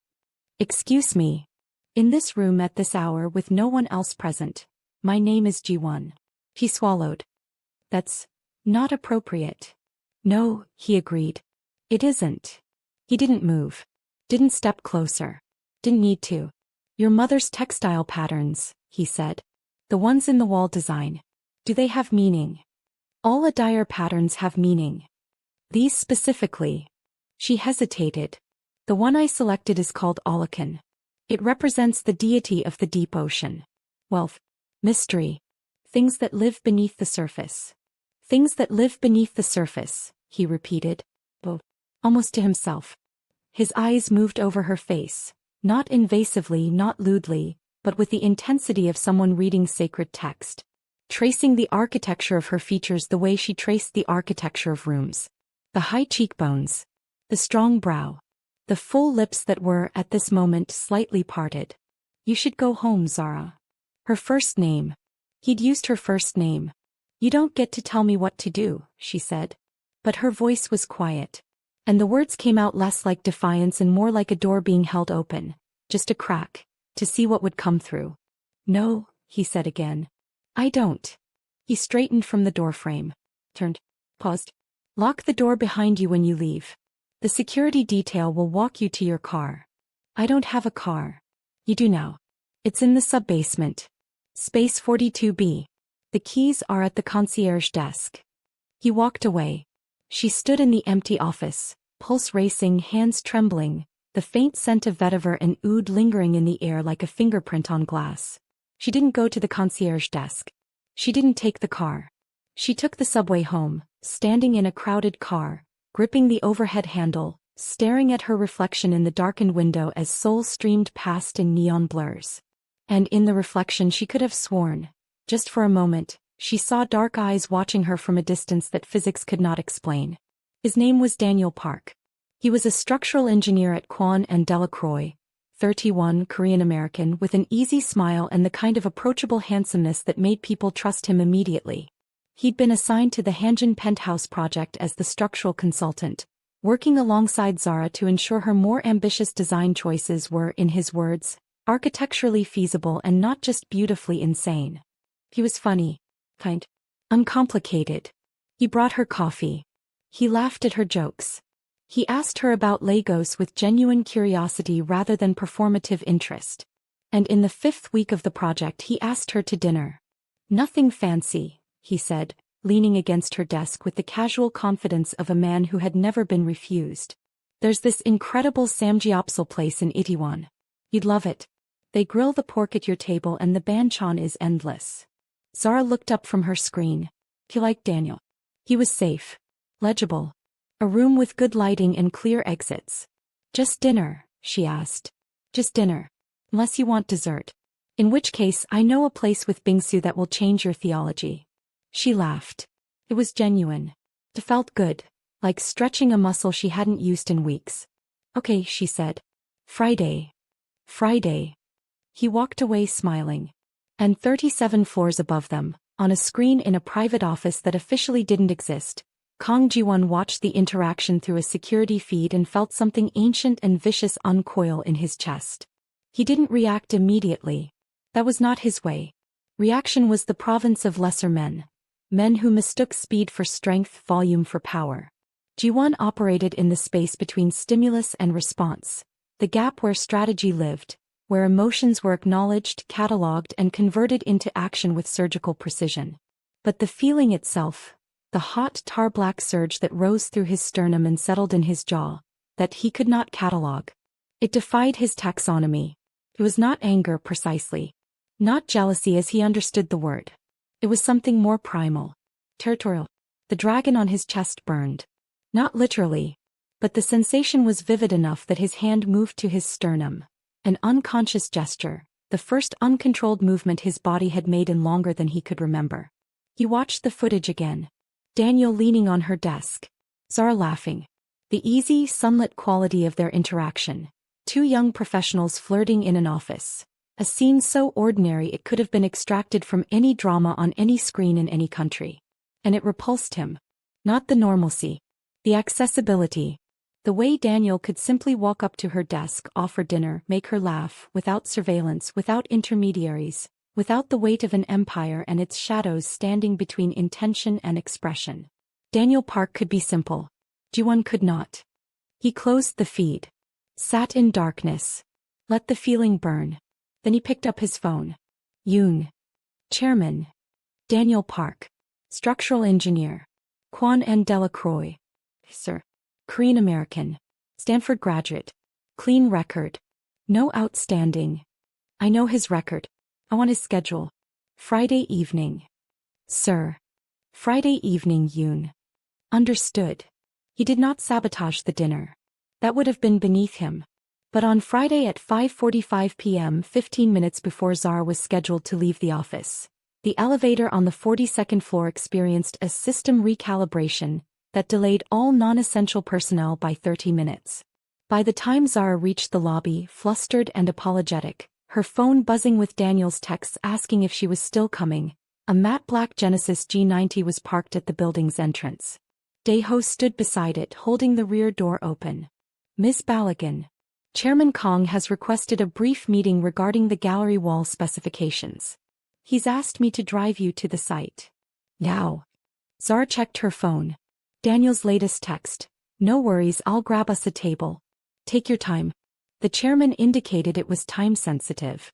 "Excuse me. In this room at this hour with no one else present. My name is Ji-won." He swallowed. "That's not appropriate." "No," he agreed. "It isn't." He didn't move. Didn't step closer. Didn't need to. "Your mother's textile patterns," he said. "The ones in the wall design. Do they have meaning?" "All attire patterns have meaning." "These specifically?" She hesitated. "The one I selected is called Olakan. It represents the deity of the deep ocean. Wealth. Mystery. Things that live beneath the surface." "Things that live beneath the surface," he repeated. Almost to himself. His eyes moved over her face, not invasively, not lewdly, but with the intensity of someone reading sacred text. Tracing the architecture of her features the way she traced the architecture of rooms. The high cheekbones. The strong brow. The full lips that were, at this moment, slightly parted. "You should go home, Zara." Her first name. He'd used her first name. "You don't get to tell me what to do," she said. But her voice was quiet. And the words came out less like defiance and more like a door being held open, just a crack, to see what would come through. "No," he said again. "I don't." He straightened from the doorframe. Turned. Paused. "Lock the door behind you when you leave. The security detail will walk you to your car." "I don't have a car." "You do now. It's in the sub-basement. Space 42B. The keys are at the concierge desk." He walked away. She stood in the empty office, pulse racing, hands trembling, the faint scent of vetiver and oud lingering in the air like a fingerprint on glass. She didn't go to the concierge desk. She didn't take the car. She took the subway home, standing in a crowded car, gripping the overhead handle, staring at her reflection in the darkened window as Seoul streamed past in neon blurs. And in the reflection she could have sworn, just for a moment, she saw dark eyes watching her from a distance that physics could not explain. His name was Daniel Park. He was a structural engineer at Kwon and Delacroix, 31, Korean-American, with an easy smile and the kind of approachable handsomeness that made people trust him immediately. He'd been assigned to the Hanjin Penthouse project as the structural consultant, working alongside Zara to ensure her more ambitious design choices were, in his words, architecturally feasible and not just beautifully insane. He was funny. Kind. Uncomplicated. He brought her coffee. He laughed at her jokes. He asked her about Lagos with genuine curiosity rather than performative interest. And in the 5th week of the project he asked her to dinner. "Nothing fancy," he said, leaning against her desk with the casual confidence of a man who had never been refused. "There's this incredible samgyeopsal place in Itaewon. You'd love it. They grill the pork at your table and the banchan is endless." Zara looked up from her screen. He liked Daniel. He was safe. Legible. A room with good lighting and clear exits. "Just dinner?" she asked. "Just dinner. Unless you want dessert. In which case I know a place with bingsu that will change your theology." She laughed. It was genuine. It felt good, like stretching a muscle she hadn't used in weeks. "Okay," she said. "Friday." Friday. He walked away smiling. And 37 floors above them, on a screen in a private office that officially didn't exist, Kang Ji-won watched the interaction through a security feed and felt something ancient and vicious uncoil in his chest. He didn't react immediately. That was not his way. Reaction was the province of lesser men. Men who mistook speed for strength, volume for power. Ji-won operated in the space between stimulus and response, the gap where strategy lived, where emotions were acknowledged, catalogued, and converted into action with surgical precision. But the feeling itself, the hot tar-black surge that rose through his sternum and settled in his jaw, that he could not catalogue. It defied his taxonomy. It was not anger precisely. Not jealousy as he understood the word. It was something more primal. Territorial. The dragon on his chest burned. Not literally. But the sensation was vivid enough that his hand moved to his sternum. An unconscious gesture, the first uncontrolled movement his body had made in longer than he could remember. He watched the footage again. Daniel leaning on her desk. Zara laughing. The easy, sunlit quality of their interaction. Two young professionals flirting in an office. A scene so ordinary it could have been extracted from any drama on any screen in any country. And it repulsed him. Not the normalcy. The accessibility. The way Daniel could simply walk up to her desk, offer dinner, make her laugh, without surveillance, without intermediaries, without the weight of an empire and its shadows standing between intention and expression. Daniel Park could be simple. Ji-won could not. He closed the feed. Sat in darkness. Let the feeling burn. Then he picked up his phone. Yoon. Chairman. Daniel Park. Structural engineer. Kwon N. Delacroix. Sir. Korean American. Stanford graduate. Clean record. No outstanding. I know his record. I want his schedule. Friday evening. Sir. Friday evening, Yoon. Understood. He did not sabotage the dinner. That would have been beneath him. But on Friday at 5:45 p.m., 15 minutes before Zara was scheduled to leave the office, the elevator on the 42nd floor experienced a system recalibration that delayed all non-essential personnel by 30 minutes. By the time Zara reached the lobby, flustered and apologetic, her phone buzzing with Daniel's texts asking if she was still coming, a matte black Genesis G90 was parked at the building's entrance. Dae-ho stood beside it, holding the rear door open. Ms. Balogun. Chairman Kong has requested a brief meeting regarding the gallery wall specifications. He's asked me to drive you to the site. Now. Zara checked her phone. Daniel's latest text. No worries, I'll grab us a table. Take your time. The chairman indicated it was time-sensitive.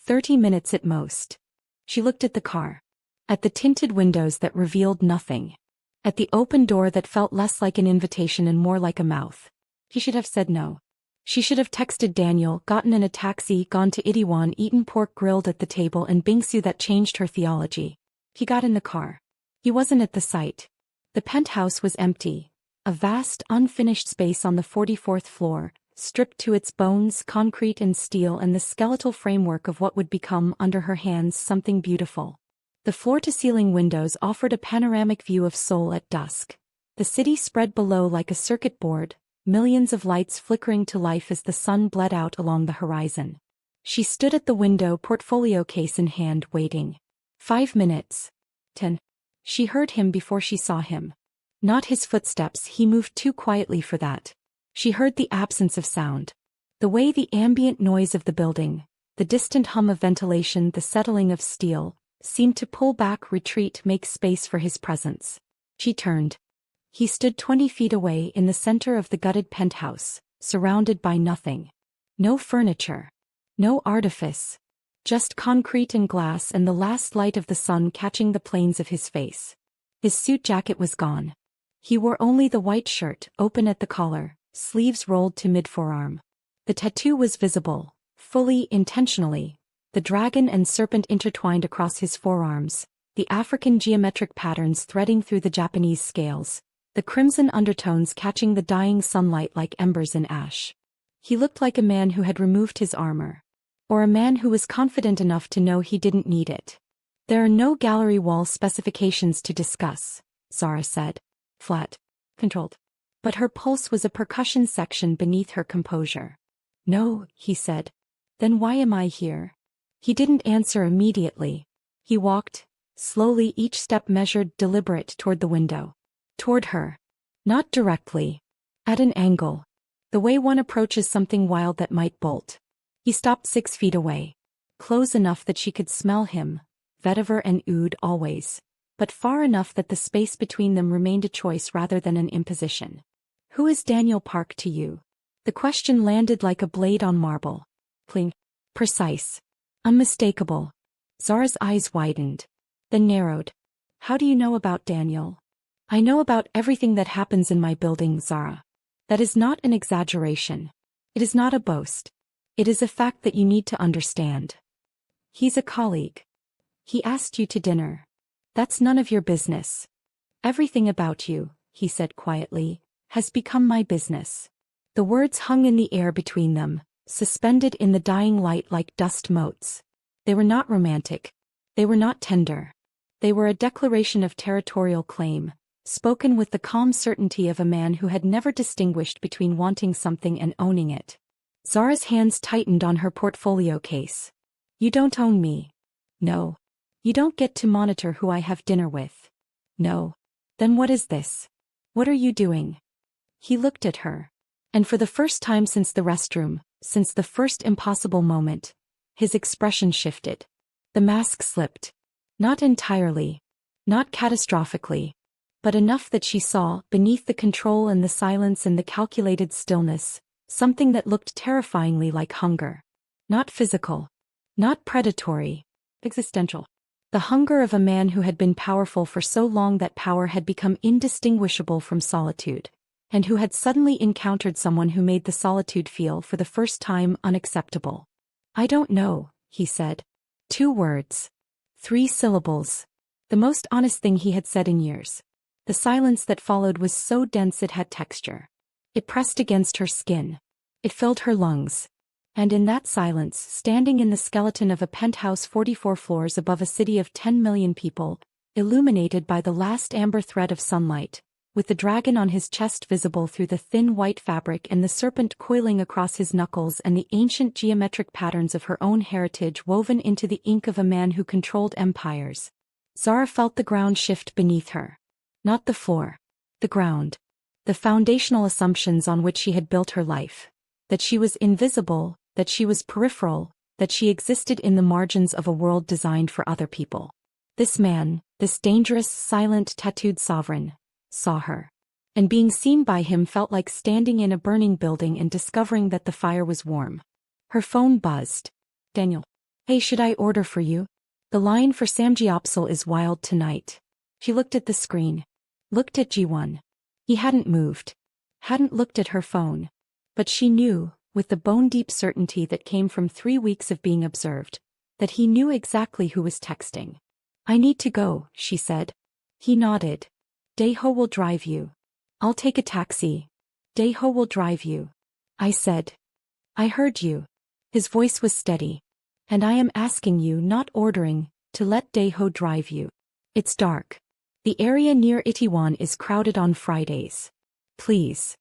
30 minutes at most. She looked at the car. At the tinted windows that revealed nothing. At the open door that felt less like an invitation and more like a mouth. He should have said no. She should have texted Daniel, gotten in a taxi, gone to Itaewon, eaten pork grilled at the table and bingsu that changed her theology. He got in the car. He wasn't at the site. The penthouse was empty. A vast, unfinished space on the 44th floor, stripped to its bones, concrete and steel and the skeletal framework of what would become, under her hands, something beautiful. The floor-to-ceiling windows offered a panoramic view of Seoul at dusk. The city spread below like a circuit board, millions of lights flickering to life as the sun bled out along the horizon. She stood at the window, portfolio case in hand, waiting. 5 minutes. 10. She heard him before she saw him. Not his footsteps, he moved too quietly for that. She heard the absence of sound. The way the ambient noise of the building, the distant hum of ventilation, the settling of steel, seemed to pull back, retreat, make space for his presence. She turned. He stood 20 feet away in the center of the gutted penthouse, surrounded by nothing. No furniture. No artifice. Just concrete and glass and the last light of the sun catching the planes of his face. His suit jacket was gone. He wore only the white shirt, open at the collar, sleeves rolled to mid-forearm. The tattoo was visible, fully, intentionally. The dragon and serpent intertwined across his forearms, the African geometric patterns threading through the Japanese scales, the crimson undertones catching the dying sunlight like embers in ash. He looked like a man who had removed his armor. Or a man who was confident enough to know he didn't need it. There are no gallery wall specifications to discuss, Zara said. Flat. Controlled. But her pulse was a percussion section beneath her composure. No, he said. Then why am I here? He didn't answer immediately. He walked, slowly, each step measured, deliberate, toward the window. Toward her. Not directly. At an angle. The way one approaches something wild that might bolt. He stopped 6 feet away. Close enough that she could smell him. Vetiver and oud always. but far enough that the space between them remained a choice rather than an imposition. Who is Daniel Park to you? The question landed like a blade on marble. Clean. Precise. Unmistakable. Zara's eyes widened, then narrowed. How do you know about Daniel? I know about everything that happens in my building, Zara. That is not an exaggeration. It is not a boast. It is a fact that you need to understand. He's a colleague. He asked you to dinner. That's none of your business. Everything about you, he said quietly, has become my business. The words hung in the air between them, suspended in the dying light like dust motes. They were not romantic. They were not tender. They were a declaration of territorial claim, spoken with the calm certainty of a man who had never distinguished between wanting something and owning it. Zara's hands tightened on her portfolio case. You don't own me. No. You don't get to monitor who I have dinner with. No. Then what is this? What are you doing? He looked at her. And for the first time since the restroom, since the first impossible moment, his expression shifted. The mask slipped. Not entirely. Not catastrophically. But enough that she saw, beneath the control and the silence and the calculated stillness, something that looked terrifyingly like hunger. Not physical. Not predatory. Existential. The hunger of a man who had been powerful for so long that power had become indistinguishable from solitude, and who had suddenly encountered someone who made the solitude feel for the first time unacceptable. I don't know, he said. 2 words. 3 syllables. The most honest thing he had said in years. The silence that followed was so dense it had texture. It pressed against her skin. It filled her lungs. And in that silence, standing in the skeleton of a penthouse 44 floors above a city of 10 million people, illuminated by the last amber thread of sunlight, with the dragon on his chest visible through the thin white fabric and the serpent coiling across his knuckles and the ancient geometric patterns of her own heritage woven into the ink of a man who controlled empires, Zara felt the ground shift beneath her. Not the floor. The ground. The foundational assumptions on which she had built her life. That she was invisible, that she was peripheral, that she existed in the margins of a world designed for other people. This man, this dangerous, silent, tattooed sovereign, saw her. And being seen by him felt like standing in a burning building and discovering that the fire was warm. Her phone buzzed. Daniel. Hey, should I order for you? The line for Samgyeopsal is wild tonight. She looked at the screen. Looked at Ji-won. He hadn't moved. Hadn't looked at her phone. But she knew, with the bone-deep certainty that came from 3 weeks of being observed, that he knew exactly who was texting. I need to go, she said. He nodded. Daeho will drive you. I'll take a taxi. Daeho will drive you. I said. I heard you. His voice was steady. And I am asking you, not ordering, to let Daeho drive you. It's dark. The area near Itaewon is crowded on Fridays. Please.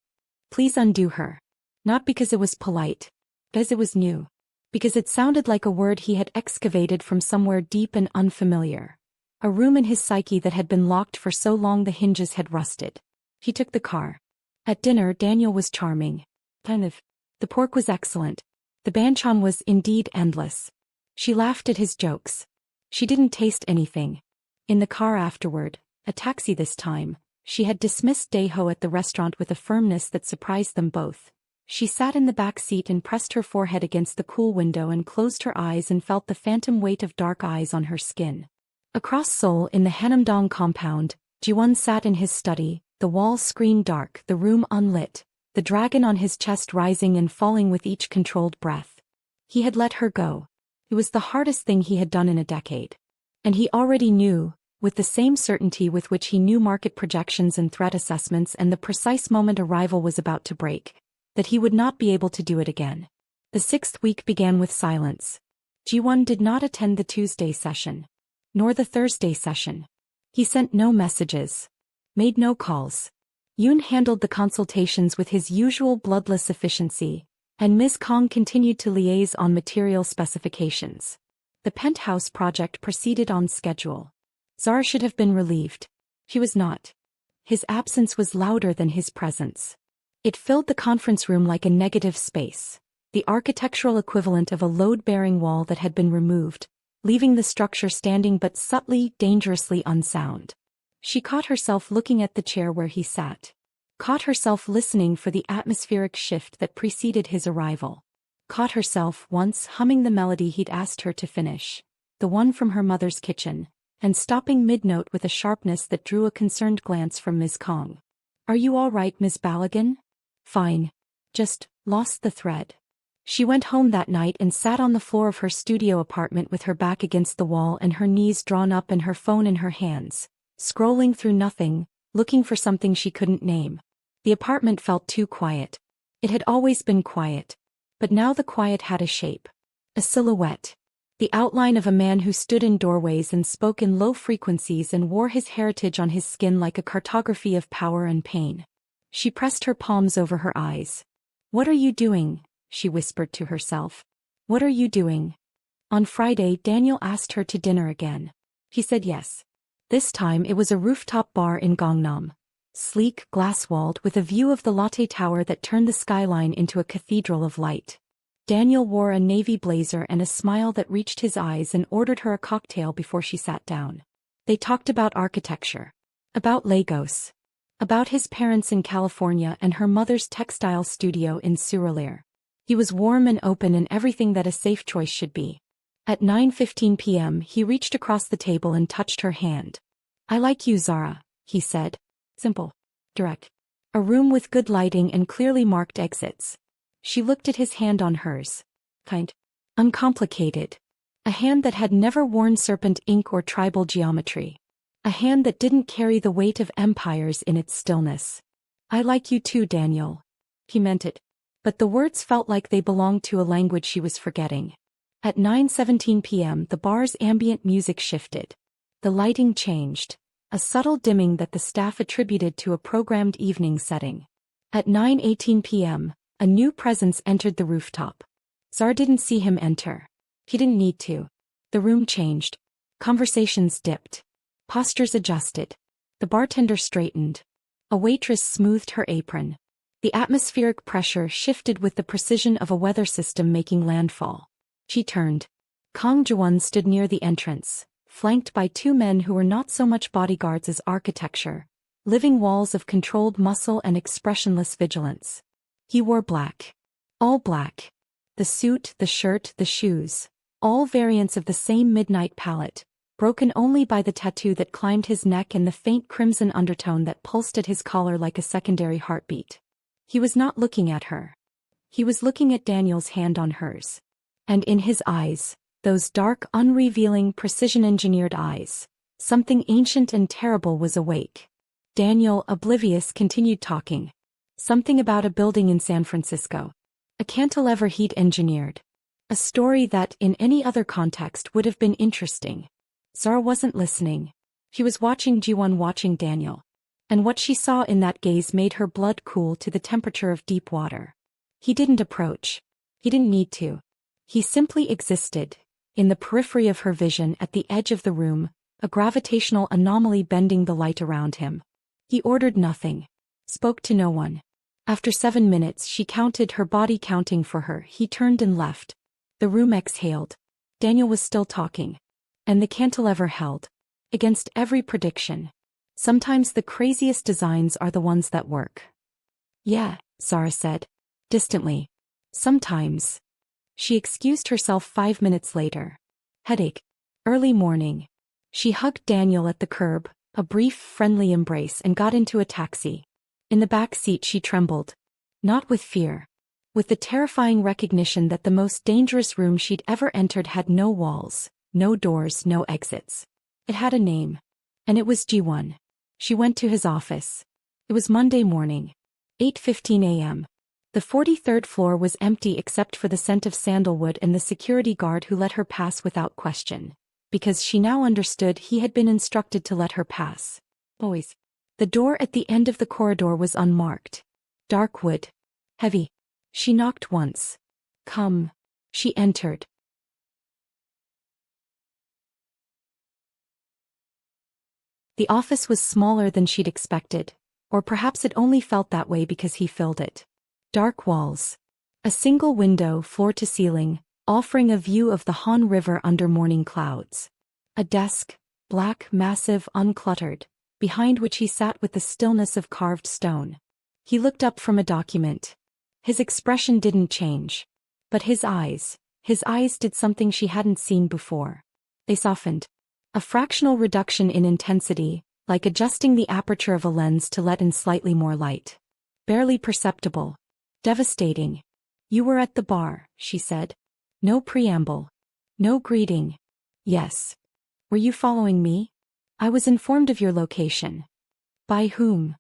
Please undo her. Not because it was polite. Because it was new. Because it sounded like a word he had excavated from somewhere deep and unfamiliar. A room in his psyche that had been locked for so long the hinges had rusted. He took the car. At dinner, Daniel was charming. Kind of. The pork was excellent. The banchan was indeed endless. She laughed at his jokes. She didn't taste anything. In the car afterward, a taxi this time, she had dismissed Daeho at the restaurant with a firmness that surprised them both. She sat in the back seat and pressed her forehead against the cool window and closed her eyes and felt the phantom weight of dark eyes on her skin. Across Seoul in the Hanamdong compound, Ji-won sat in his study, the walls screen dark, the room unlit, the dragon on his chest rising and falling with each controlled breath. He had let her go. It was the hardest thing he had done in a decade. And he already knew, with the same certainty with which he knew market projections and threat assessments and the precise moment a rival was about to break, that he would not be able to do it again. The 6th week began with silence. Ji-won did not attend the Tuesday session. Nor the Thursday session. He sent no messages. Made no calls. Yoon handled the consultations with his usual bloodless efficiency, and Ms. Kong continued to liaise on material specifications. The Penthouse project proceeded on schedule. Zara should have been relieved. She was not. His absence was louder than his presence. It filled the conference room like a negative space, the architectural equivalent of a load-bearing wall that had been removed, leaving the structure standing but subtly, dangerously unsound. She caught herself looking at the chair where he sat. Caught herself listening for the atmospheric shift that preceded his arrival. Caught herself once humming the melody he'd asked her to finish, the one from her mother's kitchen, and stopping mid-note with a sharpness that drew a concerned glance from Ms. Kong. "Are you all right, Miss Balogun?" "Fine. Just lost the thread." She went home that night and sat on the floor of her studio apartment with her back against the wall and her knees drawn up and her phone in her hands, scrolling through nothing, looking for something she couldn't name. The apartment felt too quiet. It had always been quiet. But now the quiet had a shape. A silhouette. The outline of a man who stood in doorways and spoke in low frequencies and wore his heritage on his skin like a cartography of power and pain. She pressed her palms over her eyes. "What are you doing?" she whispered to herself. "What are you doing?" On Friday, Daniel asked her to dinner again. He said yes. This time it was a rooftop bar in Gangnam. Sleek, glass-walled, with a view of the Lotte Tower that turned the skyline into a cathedral of light. Daniel wore a navy blazer and a smile that reached his eyes and ordered her a cocktail before she sat down. They talked about architecture. About Lagos. About his parents in California and her mother's textile studio in Surulere. He was warm and open and everything that a safe choice should be. At 9:15 p.m. he reached across the table and touched her hand. "I like you, Zara," he said. Simple. Direct. A room with good lighting and clearly marked exits. She looked at his hand on hers. Kind. Uncomplicated. A hand that had never worn serpent ink or tribal geometry. A hand that didn't carry the weight of empires in its stillness. "I like you too, Daniel." He meant it. But the words felt like they belonged to a language she was forgetting. At 9:17 p.m. the bar's ambient music shifted. The lighting changed. A subtle dimming that the staff attributed to a programmed evening setting. At 9:18 p.m., a new presence entered the rooftop. Zara didn't see him enter. He didn't need to. The room changed. Conversations dipped. Postures adjusted. The bartender straightened. A waitress smoothed her apron. The atmospheric pressure shifted with the precision of a weather system making landfall. She turned. Kang Ji-won stood near the entrance, flanked by two men who were not so much bodyguards as architecture, living walls of controlled muscle and expressionless vigilance. He wore black. All black. The suit, the shirt, the shoes, all variants of the same midnight palette, broken only by the tattoo that climbed his neck and the faint crimson undertone that pulsed at his collar like a secondary heartbeat. He was not looking at her. He was looking at Daniel's hand on hers. And in his eyes, those dark, unrevealing, precision-engineered eyes, something ancient and terrible was awake. Daniel, oblivious, continued talking. Something about a building in San Francisco. A cantilever he'd engineered. A story that, in any other context, would have been interesting. Zara wasn't listening. She was watching Ji-won watching Daniel. And what she saw in that gaze made her blood cool to the temperature of deep water. He didn't approach. He didn't need to. He simply existed. In the periphery of her vision at the edge of the room, a gravitational anomaly bending the light around him. He ordered nothing. Spoke to no one. After 7 minutes she counted, her body counting for her. He turned and left. The room exhaled. Daniel was still talking. And the cantilever held. Against every prediction. Sometimes the craziest designs are the ones that work. "Yeah," Zara said. Distantly. "Sometimes." She excused herself 5 minutes later. Headache. Early morning. She hugged Daniel at the curb, a brief, friendly embrace, and got into a taxi. In the back seat she trembled. Not with fear. With the terrifying recognition that the most dangerous room she'd ever entered had no walls, no doors, no exits. It had a name. And it was Ji-won. She went to his office. It was Monday morning. 8:15 a.m. The 43rd floor was empty except for the scent of sandalwood and the security guard who let her pass without question. Because she now understood he had been instructed to let her pass. Always. The door at the end of the corridor was unmarked. Dark wood. Heavy. She knocked once. "Come." She entered. The office was smaller than she'd expected, or perhaps it only felt that way because he filled it. Dark walls. A single window, floor to ceiling, offering a view of the Han River under morning clouds. A desk, black, massive, uncluttered, behind which he sat with the stillness of carved stone. He looked up from a document. His expression didn't change. But his eyes did something she hadn't seen before. They softened. A fractional reduction in intensity, like adjusting the aperture of a lens to let in slightly more light. Barely perceptible. Devastating. "You were at the bar," she said. No preamble. No greeting. "Yes. Were you following me? I was informed of your location." "By whom?"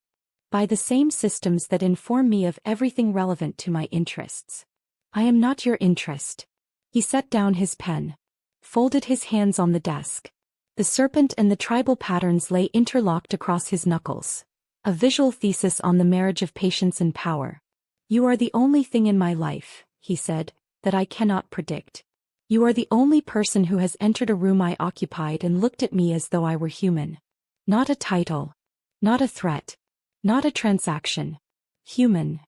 "By the same systems that inform me of everything relevant to my interests." "I am not your interest." He set down his pen. Folded his hands on the desk. The serpent and the tribal patterns lay interlocked across his knuckles. A visual thesis on the marriage of patience and power. "You are the only thing in my life," he said, "that I cannot predict. You are the only person who has entered a room I occupied and looked at me as though I were human. Not a title. Not a threat. Not a transaction. Human."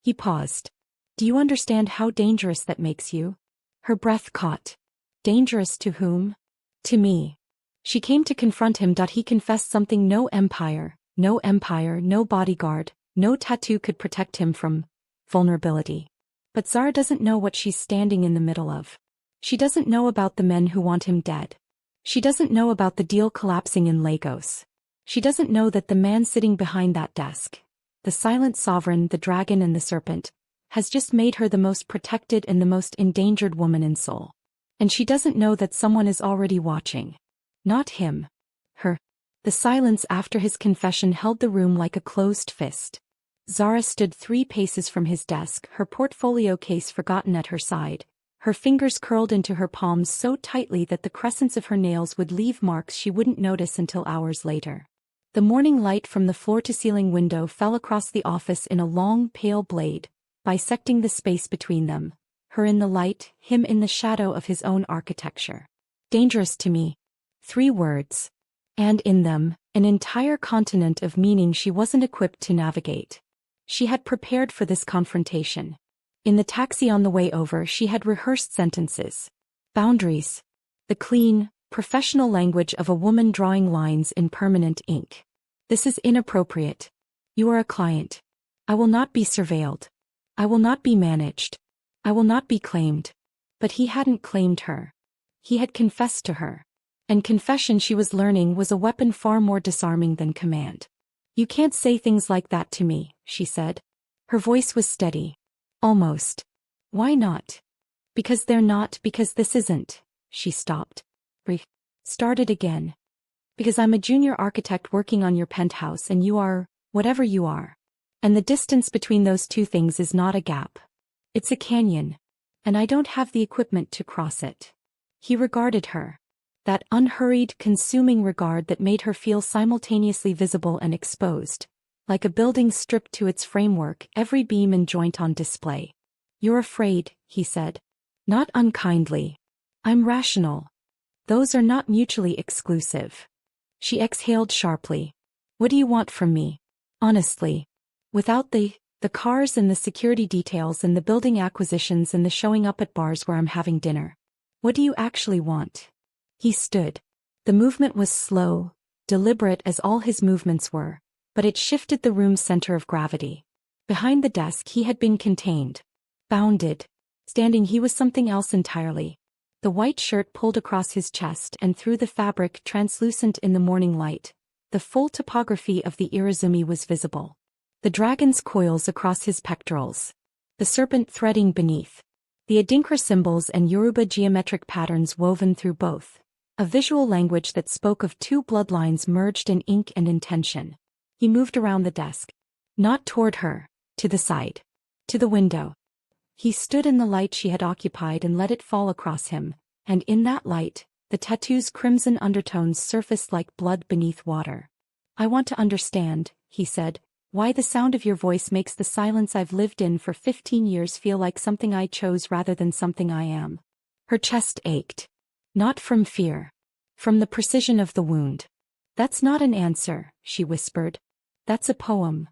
He paused. "Do you understand how dangerous that makes you?" Her breath caught. Dangerous to whom? To me. She came to confront him. He confessed something no empire, no bodyguard, no tattoo could protect him from: vulnerability. But Zara doesn't know what she's standing in the middle of. She doesn't know about the men who want him dead. She doesn't know about the deal collapsing in Lagos. She doesn't know that the man sitting behind that desk, the silent sovereign, the dragon and the serpent, has just made her the most protected and the most endangered woman in Seoul. And she doesn't know that someone is already watching. Not him. Her. The silence after his confession held the room like a closed fist. Zara stood 3 paces from his desk, her portfolio case forgotten at her side, her fingers curled into her palms so tightly that the crescents of her nails would leave marks she wouldn't notice until hours later. The morning light from the floor-to-ceiling window fell across the office in a long, pale blade, bisecting the space between them, her in the light, him in the shadow of his own architecture. Dangerous to me. 3 words. And in them, an entire continent of meaning she wasn't equipped to navigate. She had prepared for this confrontation. In the taxi on the way over, she had rehearsed sentences. Boundaries. The clean, professional language of a woman drawing lines in permanent ink. "This is inappropriate. You are a client. I will not be surveilled. I will not be managed. I will not be claimed." But he hadn't claimed her. He had confessed to her. And confession, she was learning, was a weapon far more disarming than command. "You can't say things like that to me," she said. Her voice was steady. Almost. "Why not?" "Because they're not, because this isn't." She stopped. Started again. "Because I'm a junior architect working on your penthouse and you are, whatever you are. And the distance between those 2 things is not a gap. It's a canyon. And I don't have the equipment to cross it." He regarded her. That unhurried, consuming regard that made her feel simultaneously visible and exposed, like a building stripped to its framework, every beam and joint on display. "You're afraid," he said. Not unkindly. "I'm rational. Those are not mutually exclusive." She exhaled sharply. "What do you want from me? Honestly. Without the cars and the security details and the building acquisitions and the showing up at bars where I'm having dinner. What do you actually want?" He stood. The movement was slow, deliberate as all his movements were, but it shifted the room's center of gravity. Behind the desk he had been contained. Bounded. Standing he was something else entirely. The white shirt pulled across his chest and through the fabric translucent in the morning light, the full topography of the Irizumi was visible. The dragon's coils across his pectorals. The serpent threading beneath. The Adinkra symbols and Yoruba geometric patterns woven through both. A visual language that spoke of 2 bloodlines merged in ink and intention. He moved around the desk. Not toward her. To the side. To the window. He stood in the light she had occupied and let it fall across him, and in that light, the tattoo's crimson undertones surfaced like blood beneath water. "I want to understand," he said, "why the sound of your voice makes the silence I've lived in for 15 years feel like something I chose rather than something I am." Her chest ached. Not from fear. From the precision of the wound. "That's not an answer," she whispered. "That's a poem.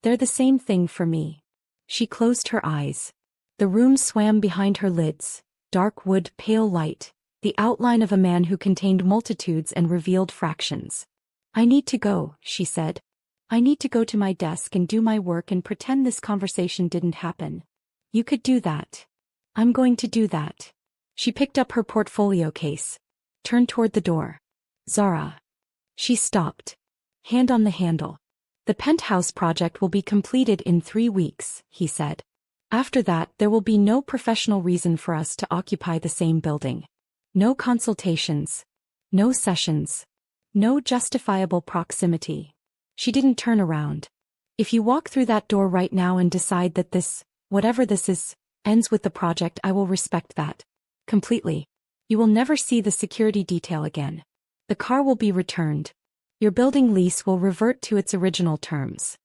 They're the same thing for me." She closed her eyes. The room swam behind her lids, dark wood, pale light, the outline of a man who contained multitudes and revealed fractions. "I need to go," she said. "I need to go to my desk and do my work and pretend this conversation didn't happen." "You could do that." "I'm going to do that." She picked up her portfolio case, turned toward the door. "Zara." She stopped. Hand on the handle. "The Penthouse project will be completed in 3 weeks," he said. "After that, there will be no professional reason for us to occupy the same building. No consultations. No sessions. No justifiable proximity." She didn't turn around. "If you walk through that door right now and decide that this, whatever this is, ends with the project, I will respect that. Completely. You will never see the security detail again. The car will be returned. Your building lease will revert to its original terms.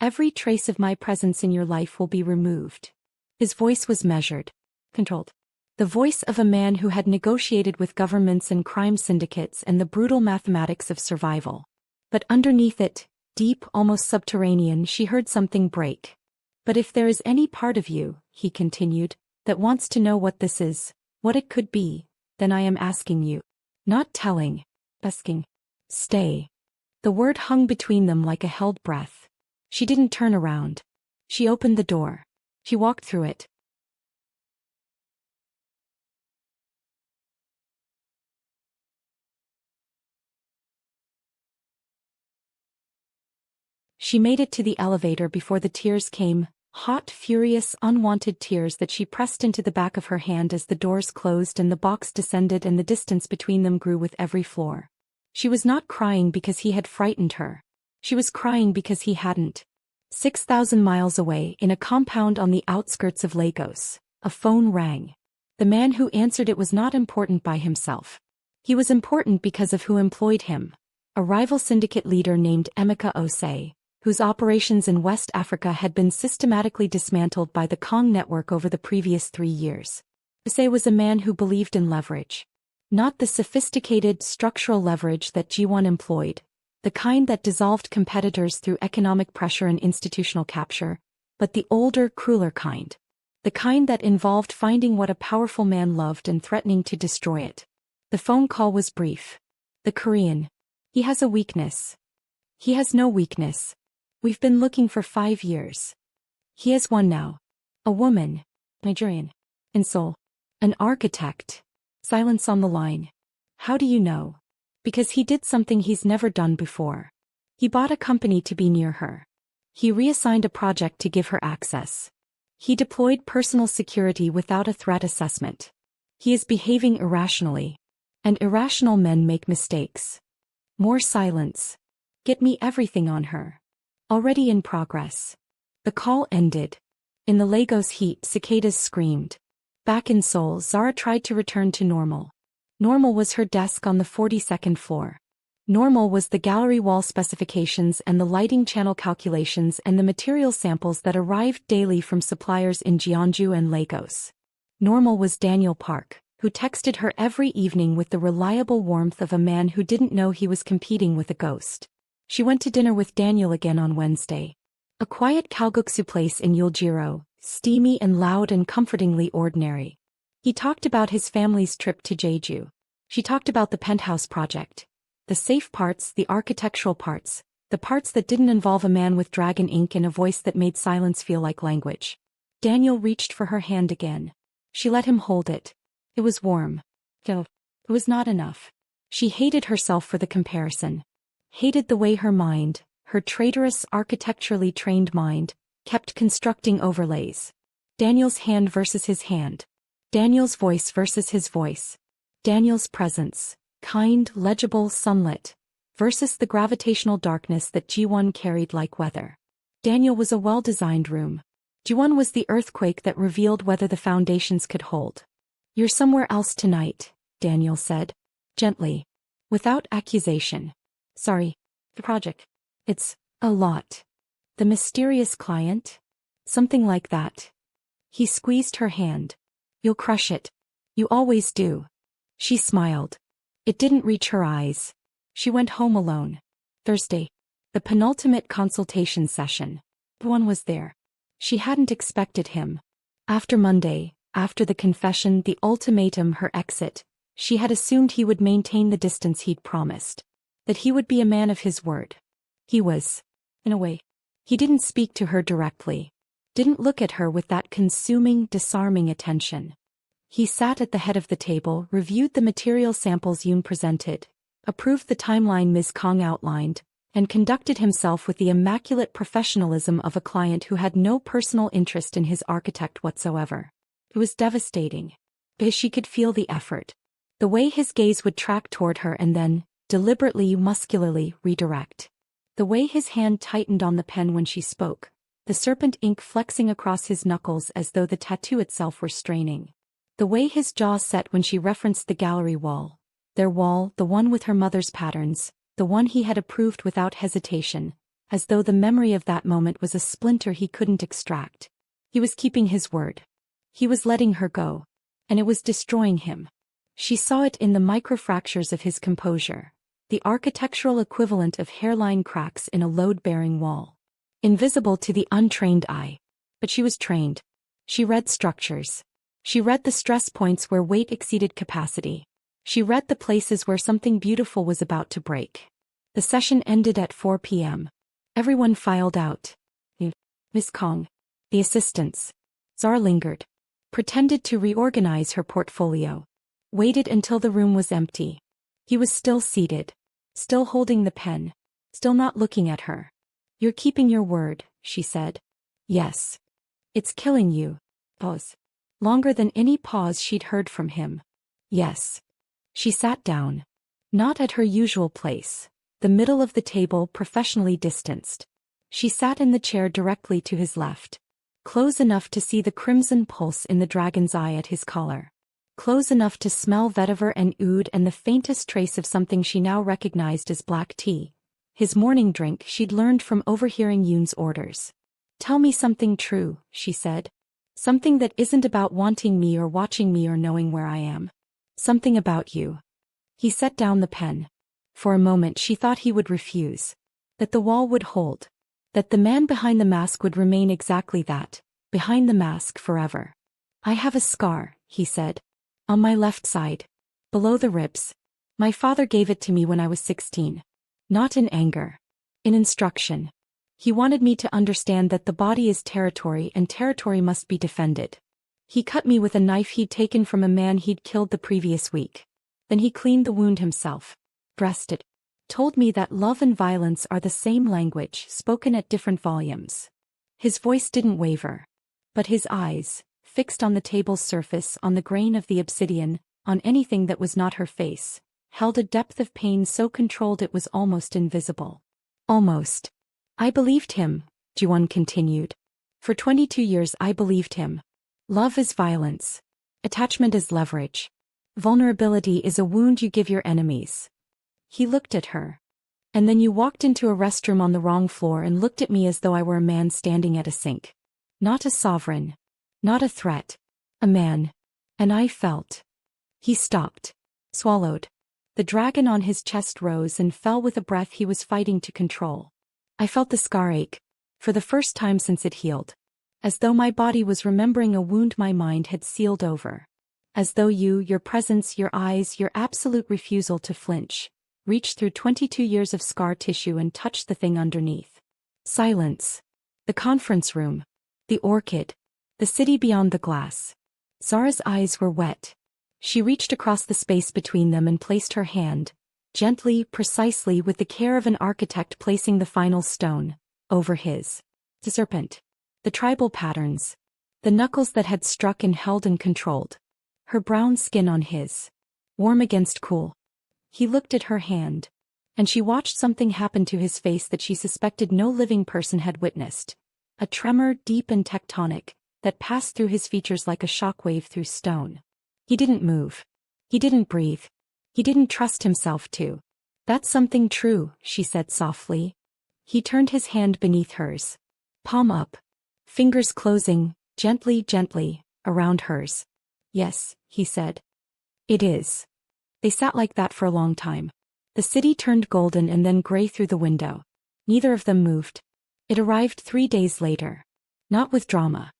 Every trace of my presence in your life will be removed." His voice was measured, controlled. The voice of a man who had negotiated with governments and crime syndicates and the brutal mathematics of survival. But underneath it, deep, almost subterranean, she heard something break. "But if there is any part of you," he continued, "that wants to know what this is, what it could be, then I am asking you. Not telling. Asking. Stay." The word hung between them like a held breath. She didn't turn around. She opened the door. She walked through it. She made it to the elevator before the tears came, hot, furious, unwanted tears that she pressed into the back of her hand as the doors closed and the box descended and the distance between them grew with every floor. She was not crying because he had frightened her. She was crying because he hadn't. 6,000 miles away, in a compound on the outskirts of Lagos, a phone rang. The man who answered it was not important by himself. He was important because of who employed him. A rival syndicate leader named Emeka Osei, whose operations in West Africa had been systematically dismantled by the Kong network over the previous 3 years. Osei was a man who believed in leverage. Not the sophisticated structural leverage that G1 employed, the kind that dissolved competitors through economic pressure and institutional capture, but the older, crueler kind. The kind that involved finding what a powerful man loved and threatening to destroy it. The phone call was brief. "The Korean. He has a weakness." "He has no weakness. We've been looking for 5 years. He has one now. A woman. Nigerian. In Seoul. An architect." Silence on the line. "How do you know?" "Because he did something he's never done before. He bought a company to be near her. He reassigned a project to give her access. He deployed personal security without a threat assessment. He is behaving irrationally. And irrational men make mistakes." More silence. "Get me everything on her. Already in progress." The call ended. In the Lagos heat, cicadas screamed. Back in Seoul, Zara tried to return to normal. Normal was her desk on the 42nd floor. Normal was the gallery wall specifications and the lighting channel calculations and the material samples that arrived daily from suppliers in Jeonju and Lagos. Normal was Daniel Park, who texted her every evening with the reliable warmth of a man who didn't know he was competing with a ghost. She went to dinner with Daniel again on Wednesday. A quiet kalguksu place in Yuljiro, steamy and loud and comfortingly ordinary. He talked about his family's trip to Jeju. She talked about the Penthouse project. The safe parts, the architectural parts, the parts that didn't involve a man with dragon ink and a voice that made silence feel like language. Daniel reached for her hand again. She let him hold it. It was warm. It was not enough. She hated herself for the comparison. Hated the way her mind, her traitorous, architecturally trained mind, kept constructing overlays. Daniel's hand versus his hand. Daniel's voice versus his voice. Daniel's presence, kind, legible, sunlit, versus the gravitational darkness that G1 carried like weather. Daniel was a well-designed room. G1 was the earthquake that revealed whether the foundations could hold. "You're somewhere else tonight," Daniel said. Gently. Without accusation. "Sorry. The project. It's a lot. The mysterious client? Something like that." He squeezed her hand. "You'll crush it. You always do." She smiled. It didn't reach her eyes. She went home alone. Thursday. The penultimate consultation session. One was there. She hadn't expected him. After Monday, After the confession, the ultimatum, her exit, she had assumed he would maintain the distance he'd promised. That he would be a man of his word. He was. In a way. He didn't speak to her directly. Didn't look at her with that consuming, disarming attention. He sat at the head of the table, reviewed the material samples Yoon presented, approved the timeline Ms. Kong outlined, and conducted himself with the immaculate professionalism of a client who had no personal interest in his architect whatsoever. It was devastating. Because she could feel the effort. The way his gaze would track toward her and then, deliberately, muscularly, redirect. The way his hand tightened on the pen when she spoke, the serpent ink flexing across his knuckles as though the tattoo itself were straining. The way his jaw set when she referenced the gallery wall. Their wall, the one with her mother's patterns, the one he had approved without hesitation, as though the memory of that moment was a splinter he couldn't extract. He was keeping his word. He was letting her go. And it was destroying him. She saw it in the microfractures of his composure, the architectural equivalent of hairline cracks in a load-bearing wall. Invisible to the untrained eye. But she was trained. She read structures. She read the stress points where weight exceeded capacity. She read the places where something beautiful was about to break. The session ended at 4 p.m. Everyone filed out. Miss Kong. The assistants. Zara lingered. Pretended to reorganize her portfolio. Waited until the room was empty. He was still seated. Still holding the pen. Still not looking at her. You're keeping your word, she said. Yes. It's killing you. Pause. Longer than any pause she'd heard from him. Yes. She sat down. Not at her usual place. The middle of the table, professionally distanced. She sat in the chair directly to his left. Close enough to see the crimson pulse in the dragon's eye at his collar. Close enough to smell vetiver and oud and the faintest trace of something she now recognized as black tea. His morning drink she'd learned from overhearing Yoon's orders. Tell me something true, she said. Something that isn't about wanting me or watching me or knowing where I am. Something about you. He set down the pen. For a moment she thought he would refuse. That the wall would hold. That the man behind the mask would remain exactly that, behind the mask forever. I have a scar, he said. On my left side. Below the ribs. My father gave it to me when I was 16. Not in anger. In instruction. He wanted me to understand that the body is territory and territory must be defended. He cut me with a knife he'd taken from a man he'd killed the previous week. Then he cleaned the wound himself. Dressed it. Told me that love and violence are the same language, spoken at different volumes. His voice didn't waver. But his eyes, fixed on the table's surface, on the grain of the obsidian, on anything that was not her face, held a depth of pain so controlled it was almost invisible. Almost. I believed him, Ji-won continued. For 22 years I believed him. Love is violence. Attachment is leverage. Vulnerability is a wound you give your enemies. He looked at her. And then you walked into a restroom on the wrong floor and looked at me as though I were a man standing at a sink. Not a sovereign. Not a threat. A man. And I felt. He stopped. Swallowed. The dragon on his chest rose and fell with a breath he was fighting to control. I felt the scar ache. For the first time since it healed. As though my body was remembering a wound my mind had sealed over. As though you, your presence, your eyes, your absolute refusal to flinch, reached through 22 years of scar tissue and touched the thing underneath. Silence. The conference room. The orchid. The city beyond the glass. Zara's eyes were wet. She reached across the space between them and placed her hand, gently, precisely with the care of an architect placing the final stone, over his. The serpent. The tribal patterns. The knuckles that had struck and held and controlled. Her brown skin on his. Warm against cool. He looked at her hand. And she watched something happen to his face that she suspected no living person had witnessed. A tremor deep and tectonic, that passed through his features like a shockwave through stone. He didn't move. He didn't breathe. He didn't trust himself to. That's something true, she said softly. He turned his hand beneath hers. Palm up. Fingers closing, gently, gently, around hers. Yes, he said. It is. They sat like that for a long time. The city turned golden and then gray through the window. Neither of them moved. It arrived 3 days later. Not with drama.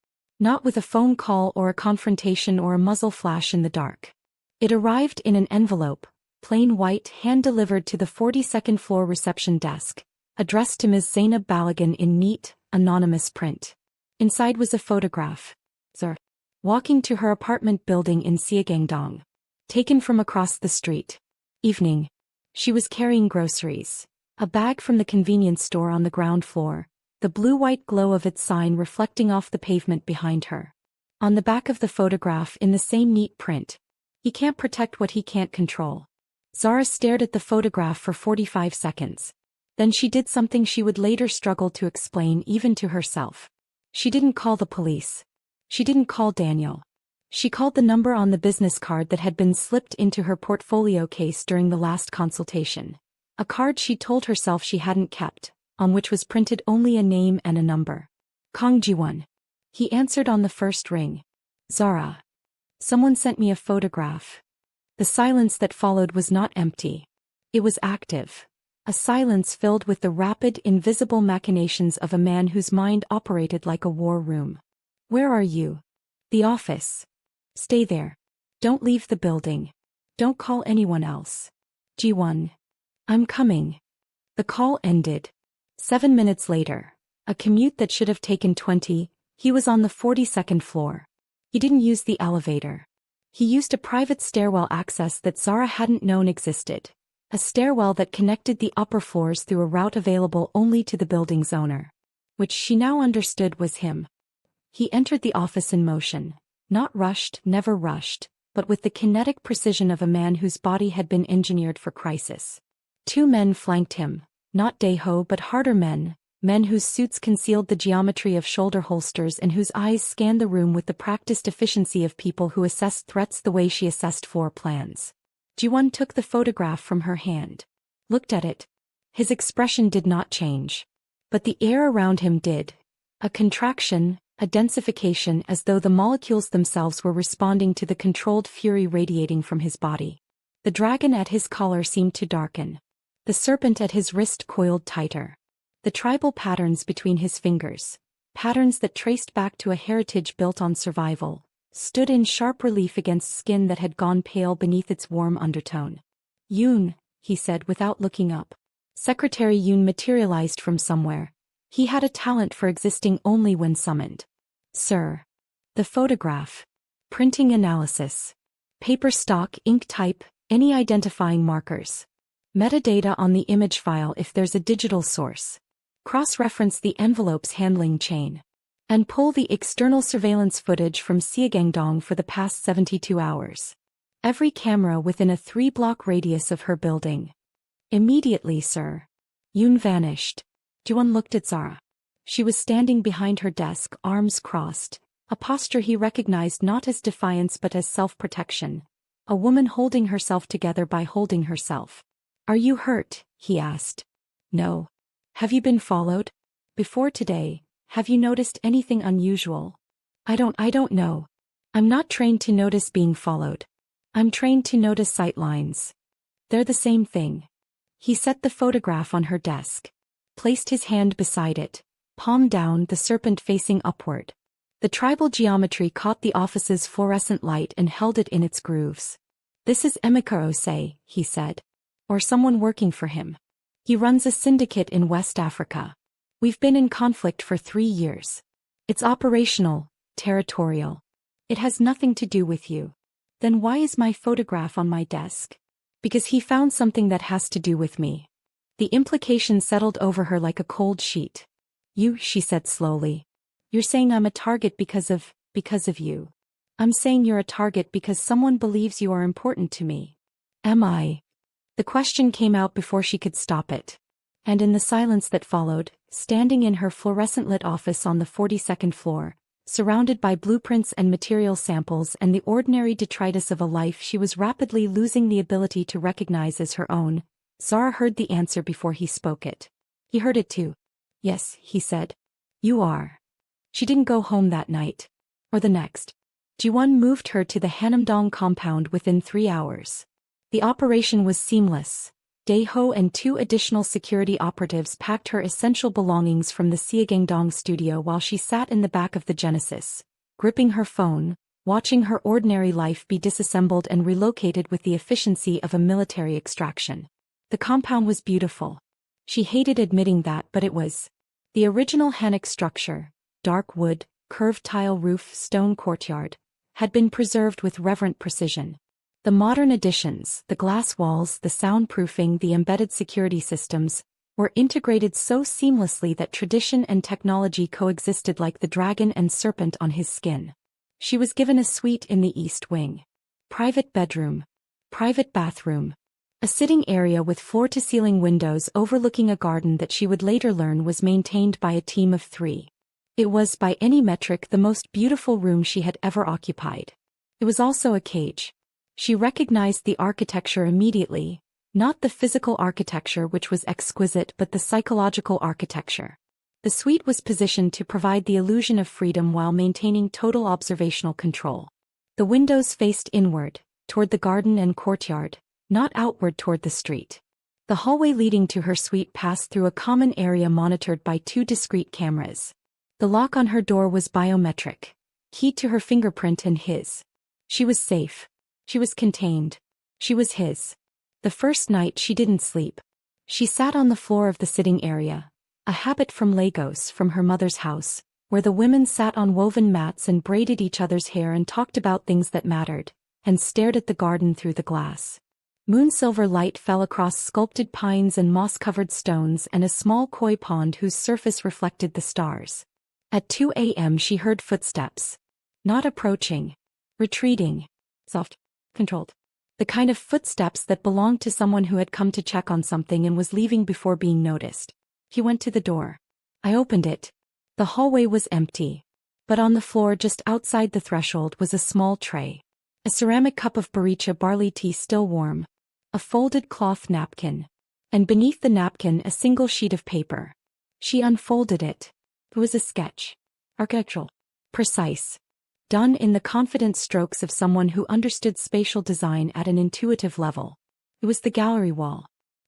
Not with a phone call or a confrontation or a muzzle flash in the dark. It arrived in an envelope, plain white, hand-delivered to the 42nd floor reception desk, addressed to Ms. Zainab Balagan in neat, anonymous print. Inside was a photograph. Zara, walking to her apartment building in Siagangdong. Taken from across the street. Evening. She was carrying groceries. A bag from the convenience store on the ground floor, the blue-white glow of its sign reflecting off the pavement behind her. On the back of the photograph in the same neat print. He can't protect what he can't control. Zara stared at the photograph for 45 seconds. Then she did something she would later struggle to explain even to herself. She didn't call the police. She didn't call Daniel. She called the number on the business card that had been slipped into her portfolio case during the last consultation. A card she told herself she hadn't kept, on which was printed only a name and a number. Kang Ji-won. He answered on the first ring. Zara. Someone sent me a photograph. The silence that followed was not empty. It was active. A silence filled with the rapid, invisible machinations of a man whose mind operated like a war room. Where are you? The office. Stay there. Don't leave the building. Don't call anyone else. Ji-won. I'm coming. The call ended. 7 minutes later, a commute that should have taken 20, he was on the 42nd floor. He didn't use the elevator. He used a private stairwell access that Zara hadn't known existed. A stairwell that connected the upper floors through a route available only to the building's owner. Which she now understood was him. He entered the office in motion. Not rushed, never rushed, but with the kinetic precision of a man whose body had been engineered for crisis. 2 men flanked him. Not Daeho but harder men, men whose suits concealed the geometry of shoulder holsters and whose eyes scanned the room with the practiced efficiency of people who assessed threats the way she assessed floor plans. Ji-won took the photograph from her hand. Looked at it. His expression did not change. But the air around him did. A contraction, a densification as though the molecules themselves were responding to the controlled fury radiating from his body. The dragon at his collar seemed to darken. The serpent at his wrist coiled tighter. The tribal patterns between his fingers, patterns that traced back to a heritage built on survival, stood in sharp relief against skin that had gone pale beneath its warm undertone. Yoon, he said without looking up. Secretary Yoon materialized from somewhere. He had a talent for existing only when summoned. Sir. The photograph. Printing analysis. Paper stock, ink type, any identifying markers. Metadata on the image file if there's a digital source. Cross-reference the envelope's handling chain. And pull the external surveillance footage from Siagangdong for the past 72 hours. Every camera within a 3-block radius of her building. Immediately, sir. Yoon vanished. Ji-won looked at Zara. She was standing behind her desk, arms crossed, a posture he recognized not as defiance but as self-protection. A woman holding herself together by holding herself. Are you hurt? He asked. No. Have you been followed? Before today, have you noticed anything unusual? I don't know. I'm not trained to notice being followed. I'm trained to notice sightlines. They're the same thing. He set the photograph on her desk. Placed his hand beside it, palm down, the serpent facing upward. The tribal geometry caught the office's fluorescent light and held it in its grooves. This is Emeka Osei, he said. Or someone working for him. He runs a syndicate in West Africa. We've been in conflict for 3 years. It's operational, territorial. It has nothing to do with you. Then why is my photograph on my desk? Because he found something that has to do with me. The implication settled over her like a cold sheet. You, she said slowly. You're saying I'm a target because of you. I'm saying you're a target because someone believes you are important to me. Am I? The question came out before she could stop it. And in the silence that followed, standing in her fluorescent-lit office on the 42nd floor, surrounded by blueprints and material samples and the ordinary detritus of a life she was rapidly losing the ability to recognize as her own, Zara heard the answer before he spoke it. He heard it too. Yes, he said. You are. She didn't go home that night. Or the next. Ji-won moved her to the Hanamdong compound within 3 hours. The operation was seamless. Daeho and 2 additional security operatives packed her essential belongings from the Siagangdong studio while she sat in the back of the Genesis, gripping her phone, watching her ordinary life be disassembled and relocated with the efficiency of a military extraction. The compound was beautiful. She hated admitting that, but it was. The original Hanok structure, dark wood, curved tile roof, stone courtyard, had been preserved with reverent precision. The modern additions, the glass walls, the soundproofing, the embedded security systems, were integrated so seamlessly that tradition and technology coexisted like the dragon and serpent on his skin. She was given a suite in the east wing. Private bedroom. Private bathroom. A sitting area with floor-to-ceiling windows overlooking a garden that she would later learn was maintained by a team of 3. It was, by any metric, the most beautiful room she had ever occupied. It was also a cage. She recognized the architecture immediately, not the physical architecture which was exquisite but the psychological architecture. The suite was positioned to provide the illusion of freedom while maintaining total observational control. The windows faced inward, toward the garden and courtyard, not outward toward the street. The hallway leading to her suite passed through a common area monitored by 2 discrete cameras. The lock on her door was biometric, keyed to her fingerprint and his. She was safe. She was contained. She was his. The first night she didn't sleep. She sat on the floor of the sitting area, a habit from Lagos, from her mother's house, where the women sat on woven mats and braided each other's hair and talked about things that mattered, and stared at the garden through the glass. Moonsilver light fell across sculpted pines and moss-covered stones and a small koi pond whose surface reflected the stars. At 2 a.m. she heard footsteps. Not approaching. Retreating. Soft. Controlled. The kind of footsteps that belonged to someone who had come to check on something and was leaving before being noticed. He went to the door. I opened it. The hallway was empty. But on the floor just outside the threshold was a small tray. A ceramic cup of baricha barley tea still warm. A folded cloth napkin. And beneath the napkin a single sheet of paper. She unfolded it. It was a sketch. Architectural. Precise. Done in the confident strokes of someone who understood spatial design at an intuitive level. It was the gallery wall.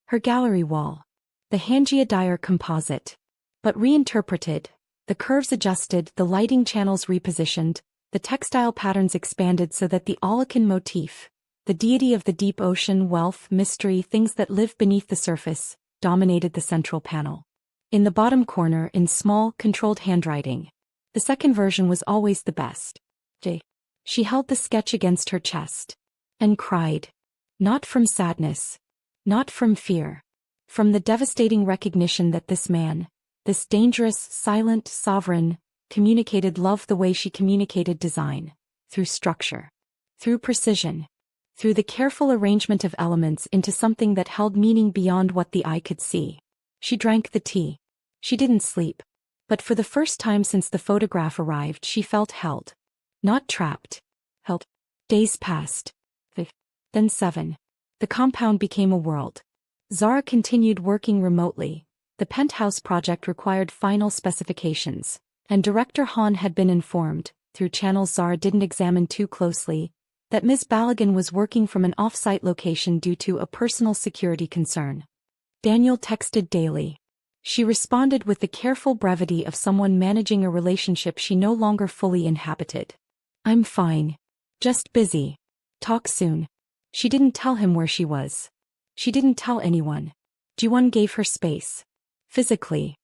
Her gallery wall. The Hangia Dyer composite. But reinterpreted, the curves adjusted, the lighting channels repositioned, the textile patterns expanded so that the Olakan motif, the deity of the deep ocean, wealth, mystery, things that live beneath the surface, dominated the central panel. In the bottom corner, in small, controlled handwriting. The second version was always the best. She held the sketch against her chest. And cried. Not from sadness. Not from fear. From the devastating recognition that this man, this dangerous, silent, sovereign, communicated love the way she communicated design. Through structure. Through precision. Through the careful arrangement of elements into something that held meaning beyond what the eye could see. She drank the tea. She didn't sleep. But for the first time since the photograph arrived she felt held. Not trapped. Held. Days passed. 5. Then 7. The compound became a world. Zara continued working remotely. The Penthouse project required final specifications, and Director Han had been informed, through channels Zara didn't examine too closely, that Ms. Balogun was working from an off-site location due to a personal security concern. Daniel texted daily. She responded with the careful brevity of someone managing a relationship she no longer fully inhabited. I'm fine. Just busy. Talk soon. She didn't tell him where she was. She didn't tell anyone. Ji-won gave her space. Physically.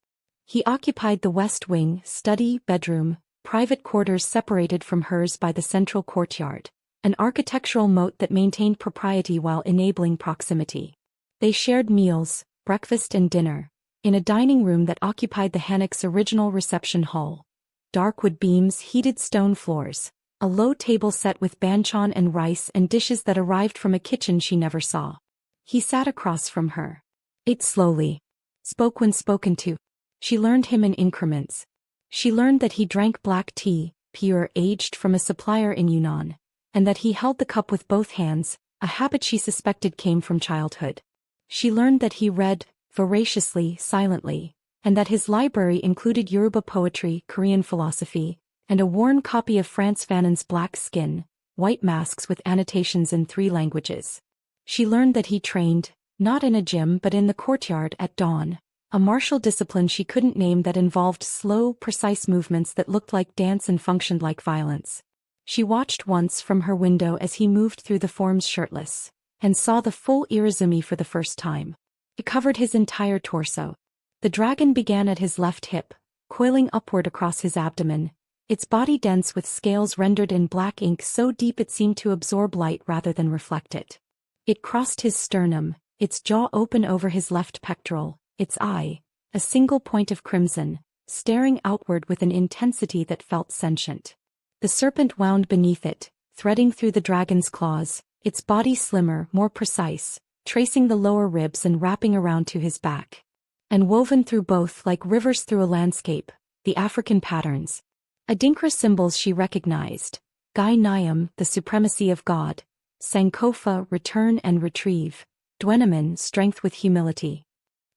He occupied the west wing, study, bedroom, private quarters separated from hers by the central courtyard, an architectural moat that maintained propriety while enabling proximity. They shared meals, breakfast and dinner, in a dining room that occupied the Hanok's original reception hall. Dark wood beams, heated stone floors, a low table set with banchan and rice and dishes that arrived from a kitchen she never saw. He sat across from her. Ate slowly. Spoke when spoken to. She learned him in increments. She learned that he drank black tea, pure, aged from a supplier in Yunnan, and that he held the cup with both hands, a habit she suspected came from childhood. She learned that he read, voraciously, silently, and that his library included Yoruba poetry, Korean philosophy, and a worn copy of Frantz Fanon's Black Skin, White Masks with annotations in 3 languages. She learned that he trained, not in a gym but in the courtyard at dawn, a martial discipline she couldn't name that involved slow, precise movements that looked like dance and functioned like violence. She watched once from her window as he moved through the forms shirtless, and saw the full Irizumi for the first time. It covered his entire torso. The dragon began at his left hip, coiling upward across his abdomen, its body dense with scales rendered in black ink so deep it seemed to absorb light rather than reflect it. It crossed his sternum, its jaw open over his left pectoral, its eye, a single point of crimson, staring outward with an intensity that felt sentient. The serpent wound beneath it, threading through the dragon's claws, its body slimmer, more precise, tracing the lower ribs and wrapping around to his back. And woven through both like rivers through a landscape, the African patterns. Adinkra symbols she recognized: Gai Nyam, the supremacy of God; Sankofa, return and retrieve; Dwenamin, strength with humility.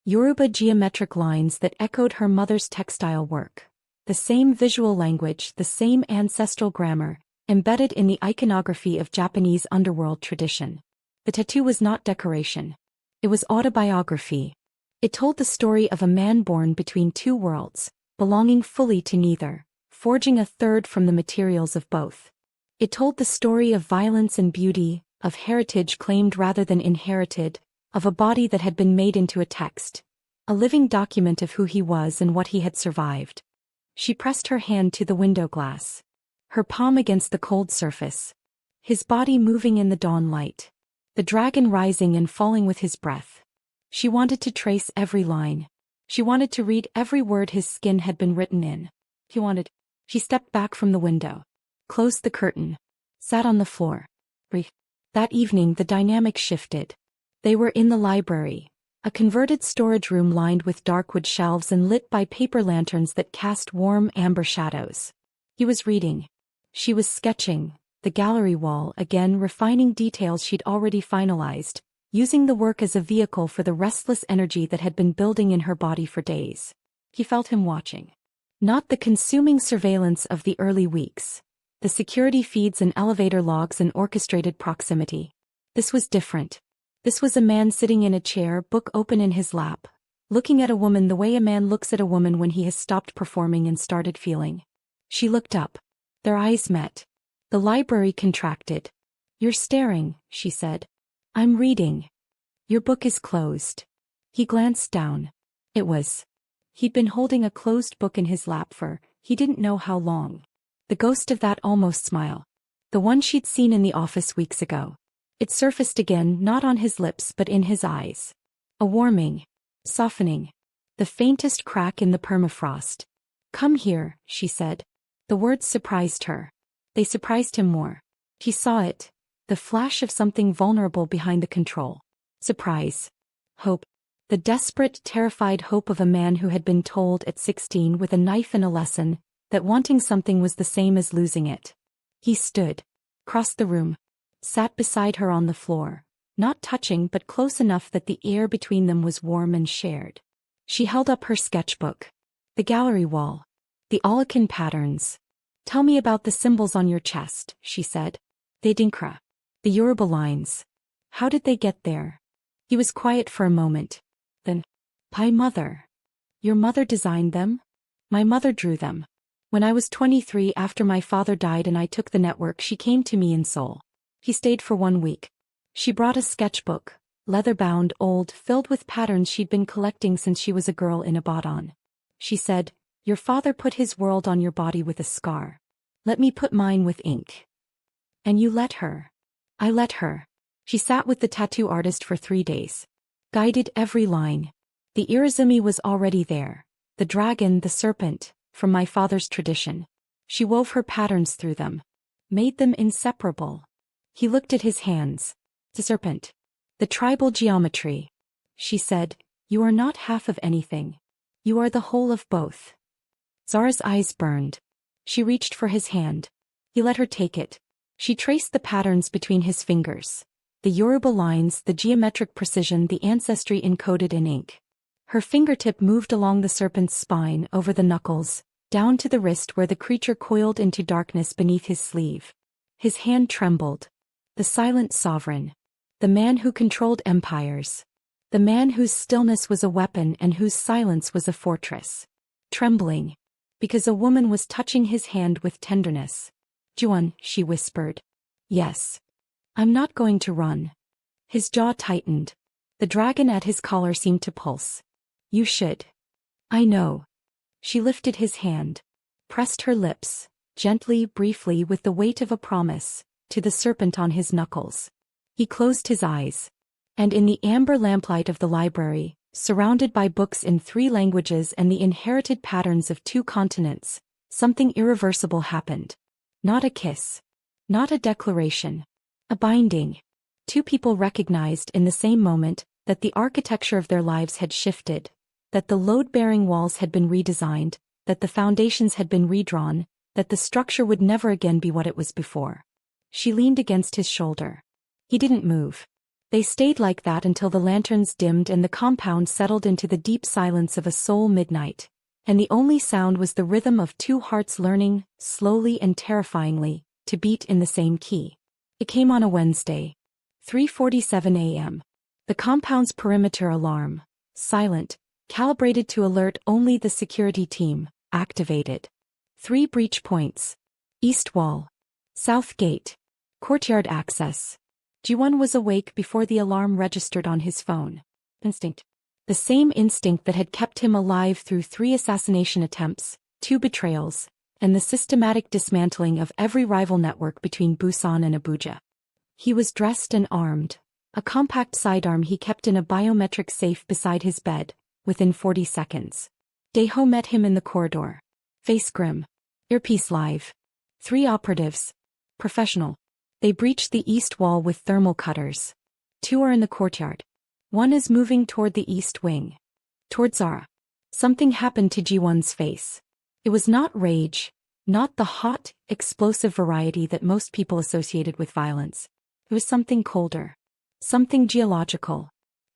Yoruba geometric lines that echoed her mother's textile work. The same visual language, the same ancestral grammar, embedded in the iconography of Japanese underworld tradition. The tattoo was not decoration. It was autobiography. It told the story of a man born between two worlds, belonging fully to neither, forging a third from the materials of both. It told the story of violence and beauty, of heritage claimed rather than inherited, of a body that had been made into a text, a living document of who he was and what he had survived. She pressed her hand to the window glass, her palm against the cold surface. His body moving in the dawn light, the dragon rising and falling with his breath. She wanted to trace every line. She wanted to read every word his skin had been written in. She stepped back from the window, closed the curtain, sat on the floor. That evening the dynamic shifted. They were in the library, a converted storage room lined with dark wood shelves and lit by paper lanterns that cast warm amber shadows. He was reading. She was sketching, the gallery wall again, refining details she'd already finalized, using the work as a vehicle for the restless energy that had been building in her body for days. He felt him watching. Not the consuming surveillance of the early weeks, the security feeds and elevator logs and orchestrated proximity. This was different. This was a man sitting in a chair, book open in his lap, looking at a woman the way a man looks at a woman when he has stopped performing and started feeling. She looked up. Their eyes met. The library contracted. "You're staring," she said. "I'm reading." "Your book is closed." He glanced down. It was. He'd been holding a closed book in his lap for, he didn't know how long. The ghost of that almost smile. The one she'd seen in the office weeks ago. It surfaced again, not on his lips but in his eyes. A warming. Softening. The faintest crack in the permafrost. "Come here," she said. The words surprised her. They surprised him more. He saw it. The flash of something vulnerable behind the control. Surprise. Hope. The desperate, terrified hope of a man who had been told at 16 with a knife and a lesson, that wanting something was the same as losing it. He stood. Crossed the room. Sat beside her on the floor, not touching but close enough that the air between them was warm and shared. She held up her sketchbook. "The gallery wall. The Alakan patterns. Tell me about the symbols on your chest," she said. "The Adinkra. The Yoruba lines. How did they get there?" He was quiet for a moment. Then, "My mother." "Your mother designed them?" "My mother drew them. When I was 23 after my father died and I took the network, she came to me in Seoul. He stayed for 1 week. She brought a sketchbook, leather-bound, old, filled with patterns she'd been collecting since she was a girl in Ibadan. She said, 'Your father put his world on your body with a scar. Let me put mine with ink.' And you let her." "I let her." She sat with the tattoo artist for 3 days. Guided every line. The Irizumi was already there. The dragon, the serpent, from my father's tradition. She wove her patterns through them. Made them inseparable. He looked at his hands. "The serpent. The tribal geometry." She said, "You are not half of anything. You are the whole of both." Zara's eyes burned. She reached for his hand. He let her take it. She traced the patterns between his fingers. The Yoruba lines, the geometric precision, the ancestry encoded in ink. Her fingertip moved along the serpent's spine, over the knuckles, down to the wrist where the creature coiled into darkness beneath his sleeve. His hand trembled. The silent sovereign. The man who controlled empires. The man whose stillness was a weapon and whose silence was a fortress. Trembling. Because a woman was touching his hand with tenderness. "Juan," she whispered. "Yes. I'm not going to run." His jaw tightened. The dragon at his collar seemed to pulse. "You should." "I know." She lifted his hand. Pressed her lips, gently, briefly, with the weight of a promise, to the serpent on his knuckles. He closed his eyes. And in the amber lamplight of the library, surrounded by books in 3 languages and the inherited patterns of 2 continents, something irreversible happened. Not a kiss. Not a declaration. A binding. 2 people recognized in the same moment that the architecture of their lives had shifted, that the load-bearing walls had been redesigned, that the foundations had been redrawn, that the structure would never again be what it was before. She leaned against his shoulder. He didn't move. They stayed like that until the lanterns dimmed and the compound settled into the deep silence of a soul midnight, and the only sound was the rhythm of 2 hearts learning, slowly and terrifyingly, to beat in the same key. It came on a Wednesday. 3:47 a.m. The compound's perimeter alarm, silent, calibrated to alert only the security team, activated. 3 breach points. East wall. South gate. Courtyard access. Ji-won was awake before the alarm registered on his phone. Instinct. The same instinct that had kept him alive through 3 assassination attempts, 2 betrayals, and the systematic dismantling of every rival network between Busan and Abuja. He was dressed and armed, a compact sidearm he kept in a biometric safe beside his bed, within 40 seconds. Daeho met him in the corridor. Face grim. Earpiece live. 3 operatives. Professional. They breached the east wall with thermal cutters. 2 are in the courtyard. 1 is moving toward the east wing. Toward Zara. Something happened to Ji-won's face. It was not rage, not the hot, explosive variety that most people associated with violence. It was something colder. Something geological.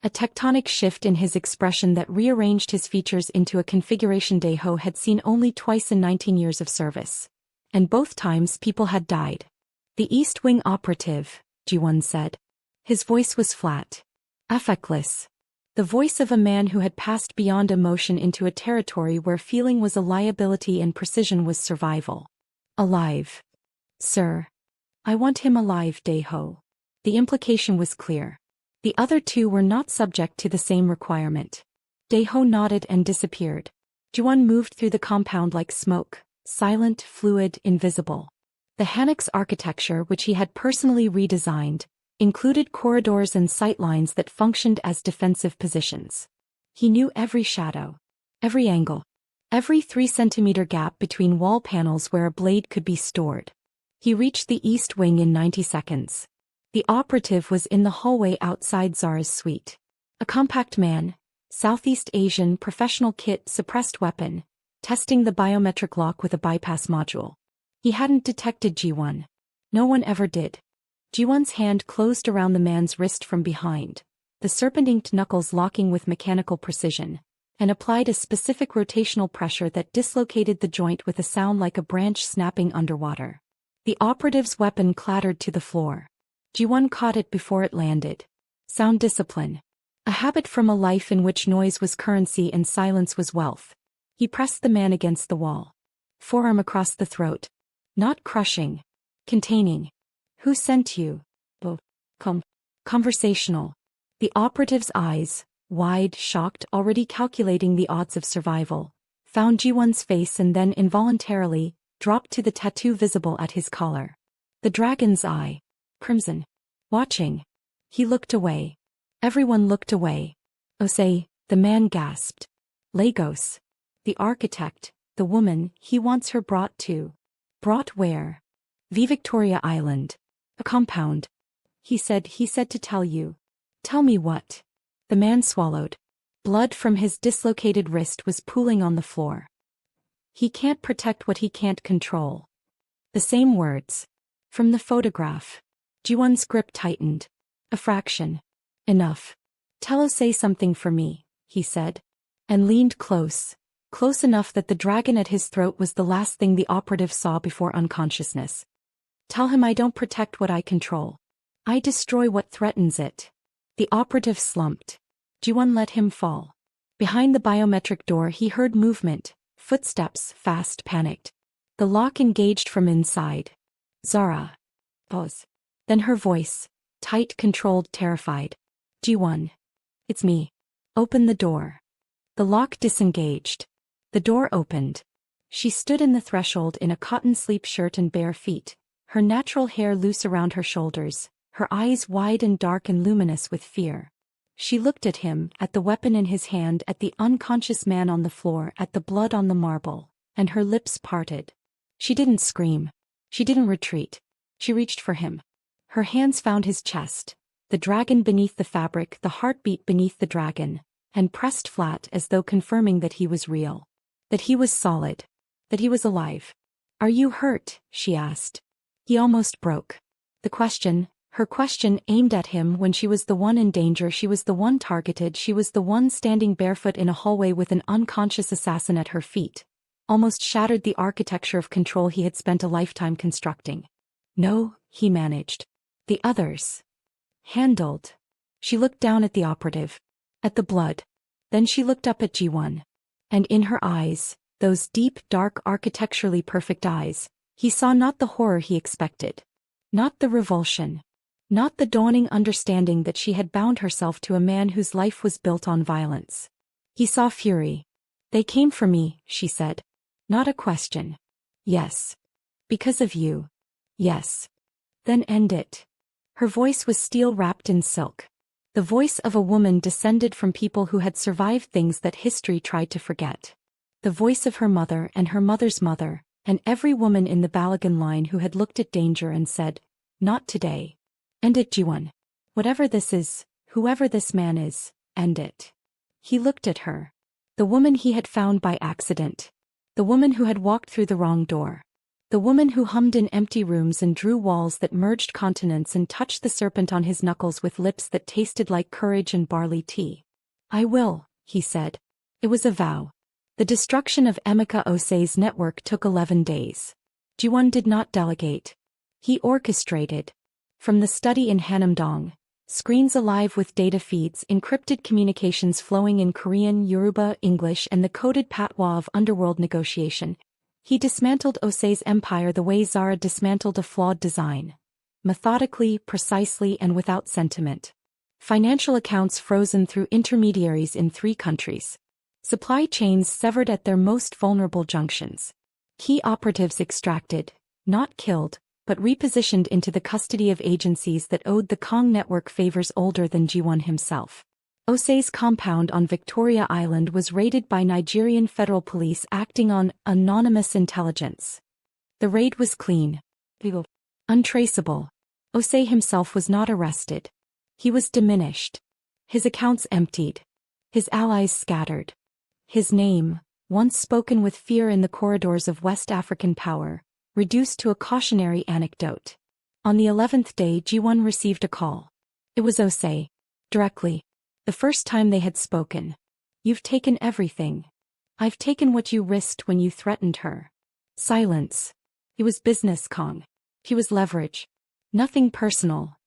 A tectonic shift in his expression that rearranged his features into a configuration Daeho had seen only twice in 19 years of service. And both times people had died. "The East Wing operative," Ji-won said. His voice was flat. Affectless. The voice of a man who had passed beyond emotion into a territory where feeling was a liability and precision was survival. "Alive. Sir. I want him alive, Daeho." The implication was clear. The other 2 were not subject to the same requirement. Daeho nodded and disappeared. Ji-won moved through the compound like smoke, silent, fluid, invisible. The Hanok's architecture, which he had personally redesigned, included corridors and sightlines that functioned as defensive positions. He knew every shadow, every angle, every 3-centimeter gap between wall panels where a blade could be stored. He reached the east wing in 90 seconds. The operative was in the hallway outside Zara's suite. A compact man, Southeast Asian, professional kit, suppressed weapon, testing the biometric lock with a bypass module. He hadn't detected Ji-won. No one ever did. Ji-won's hand closed around the man's wrist from behind, the serpent-inked knuckles locking with mechanical precision, and applied a specific rotational pressure that dislocated the joint with a sound like a branch snapping underwater. The operative's weapon clattered to the floor. Ji-won caught it before it landed. Sound discipline. A habit from a life in which noise was currency and silence was wealth. He pressed the man against the wall. Forearm across the throat. Not crushing. Containing. "Who sent you?" Conversational. The operative's eyes, wide, shocked, already calculating the odds of survival, found Ji-won's face and then involuntarily dropped to the tattoo visible at his collar. The dragon's eye. Crimson. Watching. He looked away. Everyone looked away. "Osei," the man gasped. "Lagos. The architect, the woman, he wants her brought to." "Brought where?" "V Victoria Island. A compound." He said to tell you." "Tell me what?" The man swallowed. Blood from his dislocated wrist was pooling on the floor. "He can't protect what he can't control." The same words. From the photograph. Ji-won's grip tightened. "A fraction. Enough. Tell Osei something for me," he said. And leaned close. Close enough that the dragon at his throat was the last thing the operative saw before unconsciousness. "Tell him I don't protect what I control. I destroy what threatens it." The operative slumped. Ji-won let him fall. Behind the biometric door he heard movement, footsteps, fast, panicked. The lock engaged from inside. Zara. Pause. Then her voice, tight, controlled, terrified. Ji-won. It's me. Open the door. The lock disengaged. The door opened. She stood in the threshold in a cotton sleep shirt and bare feet, her natural hair loose around her shoulders, her eyes wide and dark and luminous with fear. She looked at him, at the weapon in his hand, at the unconscious man on the floor, at the blood on the marble, and her lips parted. She didn't scream. She didn't retreat. She reached for him. Her hands found his chest, the dragon beneath the fabric, the heartbeat beneath the dragon, and pressed flat as though confirming that he was real. That he was solid. That he was alive. Are you hurt? She asked. He almost broke. The question, her question aimed at him when she was the one in danger, she was the one targeted, she was the one standing barefoot in a hallway with an unconscious assassin at her feet, almost shattered the architecture of control he had spent a lifetime constructing. No, he managed. The others. Handled. She looked down at the operative. At the blood. Then she looked up at Ji-won. And in her eyes, those deep, dark, architecturally perfect eyes, he saw not the horror he expected. Not the revulsion. Not the dawning understanding that she had bound herself to a man whose life was built on violence. He saw fury. They came for me, she said. Not a question. Yes. Because of you. Yes. Then end it. Her voice was steel wrapped in silk. The voice of a woman descended from people who had survived things that history tried to forget. The voice of her mother and her mother's mother, and every woman in the Balogun line who had looked at danger and said, not today. End it, Ji-won. Whatever this is, whoever this man is, end it. He looked at her. The woman he had found by accident. The woman who had walked through the wrong door. The woman who hummed in empty rooms and drew walls that merged continents and touched the serpent on his knuckles with lips that tasted like courage and barley tea. I will, he said. It was a vow. The destruction of Emeka Osei's network took 11 days. Ji-won did not delegate. He orchestrated. From the study in Hanamdong, screens alive with data feeds, encrypted communications flowing in Korean, Yoruba, English, and the coded patois of underworld negotiation, he dismantled Osei's empire the way Zara dismantled a flawed design. Methodically, precisely, and without sentiment. Financial accounts frozen through intermediaries in 3 countries. Supply chains severed at their most vulnerable junctions. Key operatives extracted, not killed, but repositioned into the custody of agencies that owed the Kong network favors older than Ji-won himself. Osei's compound on Victoria Island was raided by Nigerian federal police acting on anonymous intelligence. The raid was clean. Untraceable. Osei himself was not arrested. He was diminished. His accounts emptied. His allies scattered. His name, once spoken with fear in the corridors of West African power, reduced to a cautionary anecdote. On the 11th day Ji-won received a call. It was Osei. Directly. The first time they had spoken. You've taken everything. I've taken what you risked when you threatened her. Silence. It was business, Kong. He was leverage. Nothing personal.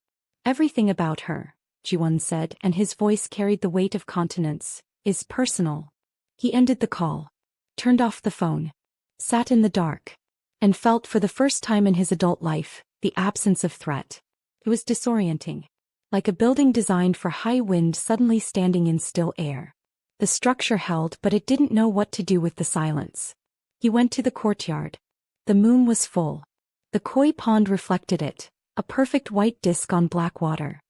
Everything about her, Ji-won said, and his voice carried the weight of continents, is personal. He ended the call. Turned off the phone. Sat in the dark. And felt for the first time in his adult life, the absence of threat. It was disorienting. Like a building designed for high wind suddenly standing in still air. The structure held, but it didn't know what to do with the silence. He went to the courtyard. The moon was full. The koi pond reflected it, a perfect white disk on black water.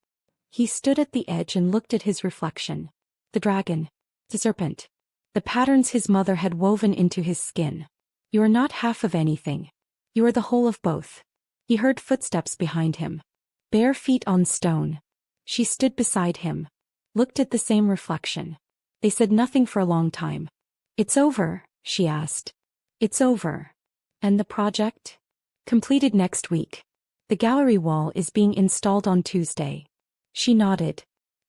He stood at the edge and looked at his reflection. The dragon. The serpent. The patterns his mother had woven into his skin. You are not half of anything. You are the whole of both. He heard footsteps behind him. Bare feet on stone. She stood beside him. Looked at the same reflection. They said nothing for a long time. It's over, she asked. It's over. And the project? Completed next week. The gallery wall is being installed on Tuesday. She nodded.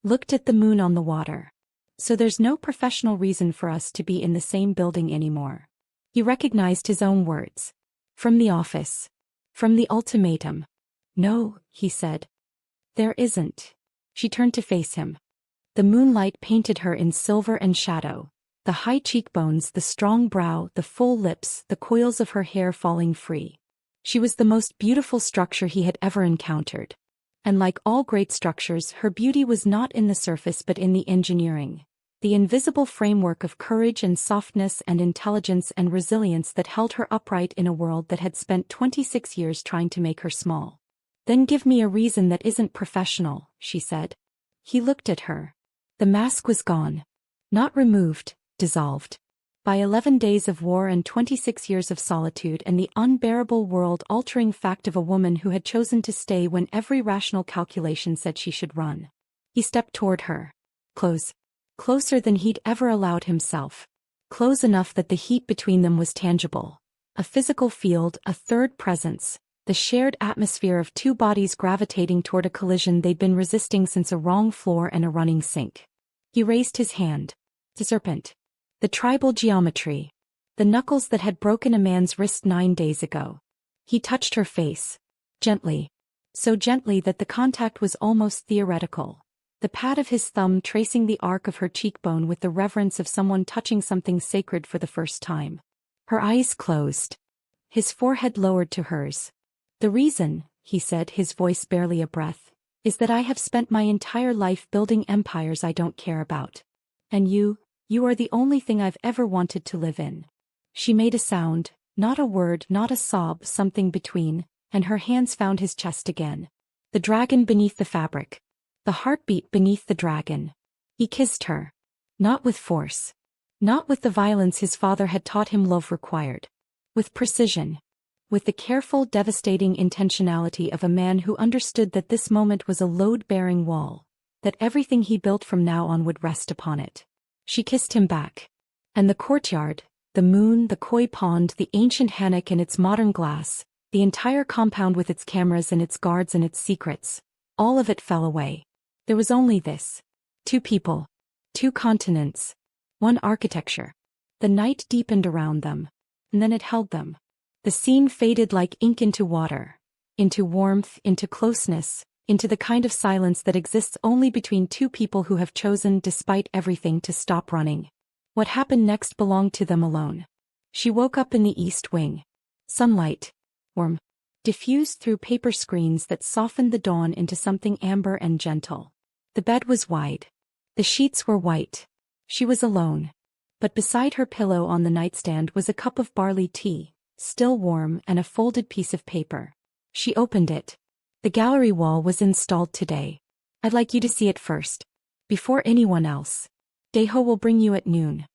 Looked at the moon on the water. So there's no professional reason for us to be in the same building anymore. He recognized his own words. From the office. From the ultimatum. No, he said. There isn't. She turned to face him. The moonlight painted her in silver and shadow. The high cheekbones, the strong brow, the full lips, the coils of her hair falling free. She was the most beautiful structure he had ever encountered. And like all great structures, her beauty was not in the surface but in the engineering. The invisible framework of courage and softness and intelligence and resilience that held her upright in a world that had spent 26 years trying to make her small. "Then give me a reason that isn't professional," she said. He looked at her. The mask was gone. Not removed, dissolved. By 11 days of war and 26 years of solitude and the unbearable world-altering fact of a woman who had chosen to stay when every rational calculation said she should run. He stepped toward her. Close. Closer than he'd ever allowed himself. Close enough that the heat between them was tangible. A physical field, a third presence. The shared atmosphere of two bodies gravitating toward a collision they'd been resisting since a wrong floor and a running sink. He raised his hand. The serpent. The tribal geometry. The knuckles that had broken a man's wrist 9 days ago. He touched her face. Gently. So gently that the contact was almost theoretical. The pad of his thumb tracing the arc of her cheekbone with the reverence of someone touching something sacred for the first time. Her eyes closed. His forehead lowered to hers. "The reason," he said, his voice barely a breath, "is that I have spent my entire life building empires I don't care about. And you are the only thing I've ever wanted to live in." She made a sound, not a word, not a sob, something between, and her hands found his chest again. The dragon beneath the fabric. The heartbeat beneath the dragon. He kissed her. Not with force. Not with the violence his father had taught him love required. With precision. With the careful, devastating intentionality of a man who understood that this moment was a load-bearing wall, that everything he built from now on would rest upon it. She kissed him back. And the courtyard, the moon, the koi pond, the ancient hammock and its modern glass, the entire compound with its cameras and its guards and its secrets, all of it fell away. There was only this. 2 people. 2 continents. 1 architecture. The night deepened around them. And then it held them. The scene faded like ink into water. Into warmth, into closeness, into the kind of silence that exists only between 2 people who have chosen, despite everything, to stop running. What happened next belonged to them alone. She woke up in the east wing. Sunlight. Warm. Diffused through paper screens that softened the dawn into something amber and gentle. The bed was wide. The sheets were white. She was alone. But beside her pillow on the nightstand was a cup of barley tea, still warm, and a folded piece of paper. She opened it. The gallery wall was installed today. "I'd like you to see it first. Before anyone else. Daeho will bring you at noon."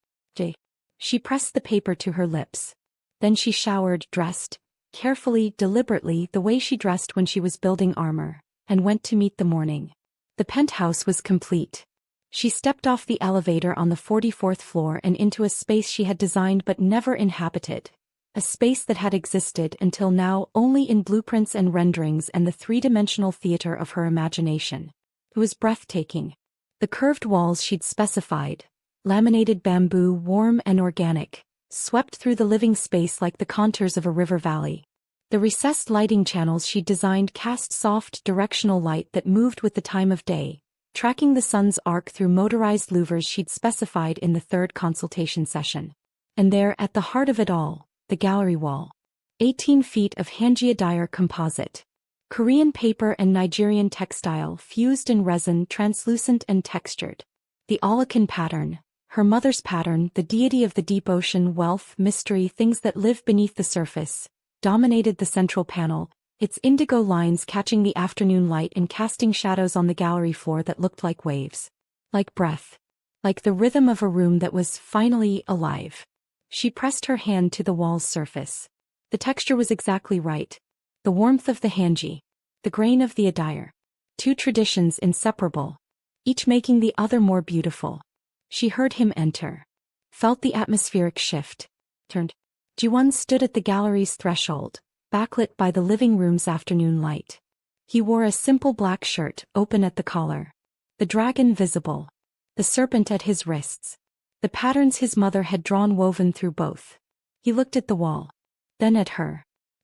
She pressed the paper to her lips. Then she showered, dressed, carefully, deliberately, the way she dressed when she was building armor, and went to meet the morning. The penthouse was complete. She stepped off the elevator on the 44th floor and into a space she had designed but never inhabited. A space that had existed until now only in blueprints and renderings and the 3-dimensional theater of her imagination. It was breathtaking. The curved walls she'd specified, laminated bamboo, warm and organic, swept through the living space like the contours of a river valley. The recessed lighting channels she'd designed cast soft, directional light that moved with the time of day, tracking the sun's arc through motorized louvers she'd specified in the 3rd consultation session. And there, at the heart of it all, the gallery wall. 18 feet of Hangea composite. Korean paper and Nigerian textile fused in resin, translucent and textured. The Alakan pattern, her mother's pattern, the deity of the deep ocean, wealth, mystery, things that live beneath the surface, dominated the central panel, its indigo lines catching the afternoon light and casting shadows on the gallery floor that looked like waves. Like breath. Like the rhythm of a room that was finally alive. She pressed her hand to the wall's surface. The texture was exactly right. The warmth of the hanji. The grain of the adire. 2 traditions inseparable. Each making the other more beautiful. She heard him enter. Felt the atmospheric shift. Turned. Ji-won stood at the gallery's threshold, backlit by the living room's afternoon light. He wore a simple black shirt, open at the collar. The dragon visible. The serpent at his wrists. The patterns his mother had drawn woven through both. He looked at the wall. Then at her.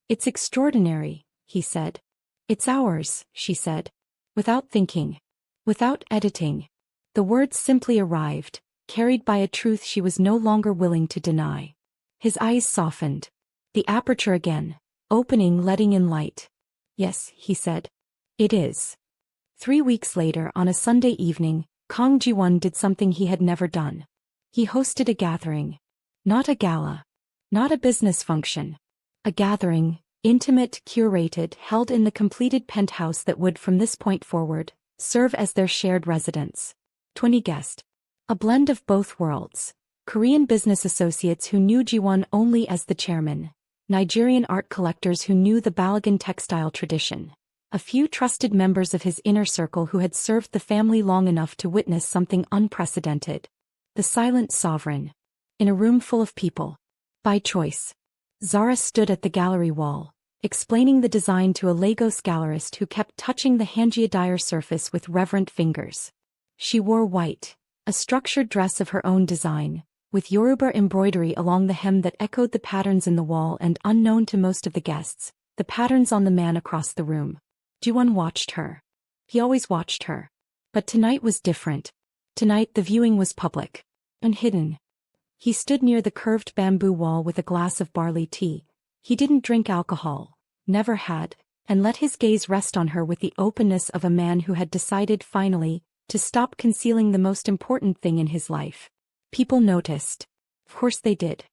"It's extraordinary," he said. "It's ours," she said. Without thinking. Without editing. The words simply arrived, carried by a truth she was no longer willing to deny. His eyes softened. The aperture again, opening, letting in light. Yes, he said. It is. 3 weeks later, on a Sunday evening, Kang Ji-won did something he had never done. He hosted a gathering. Not a gala. Not a business function. A gathering, intimate, curated, held in the completed penthouse that would, from this point forward, serve as their shared residence. 20 guests. A blend of both worlds. Korean business associates who knew Ji-won only as the chairman. Nigerian art collectors who knew the Balogun textile tradition. A few trusted members of his inner circle who had served the family long enough to witness something unprecedented. The silent sovereign. In a room full of people. By choice. Zara stood at the gallery wall, explaining the design to a Lagos gallerist who kept touching the Hangia surface with reverent fingers. She wore white, a structured dress of her own design, with Yoruba embroidery along the hem that echoed the patterns in the wall and, unknown to most of the guests, the patterns on the man across the room. Ji-won watched her. He always watched her. But tonight was different. Tonight the viewing was public. And hidden. He stood near the curved bamboo wall with a glass of barley tea. He didn't drink alcohol, never had, and let his gaze rest on her with the openness of a man who had decided finally to stop concealing the most important thing in his life. People noticed. Of course they did.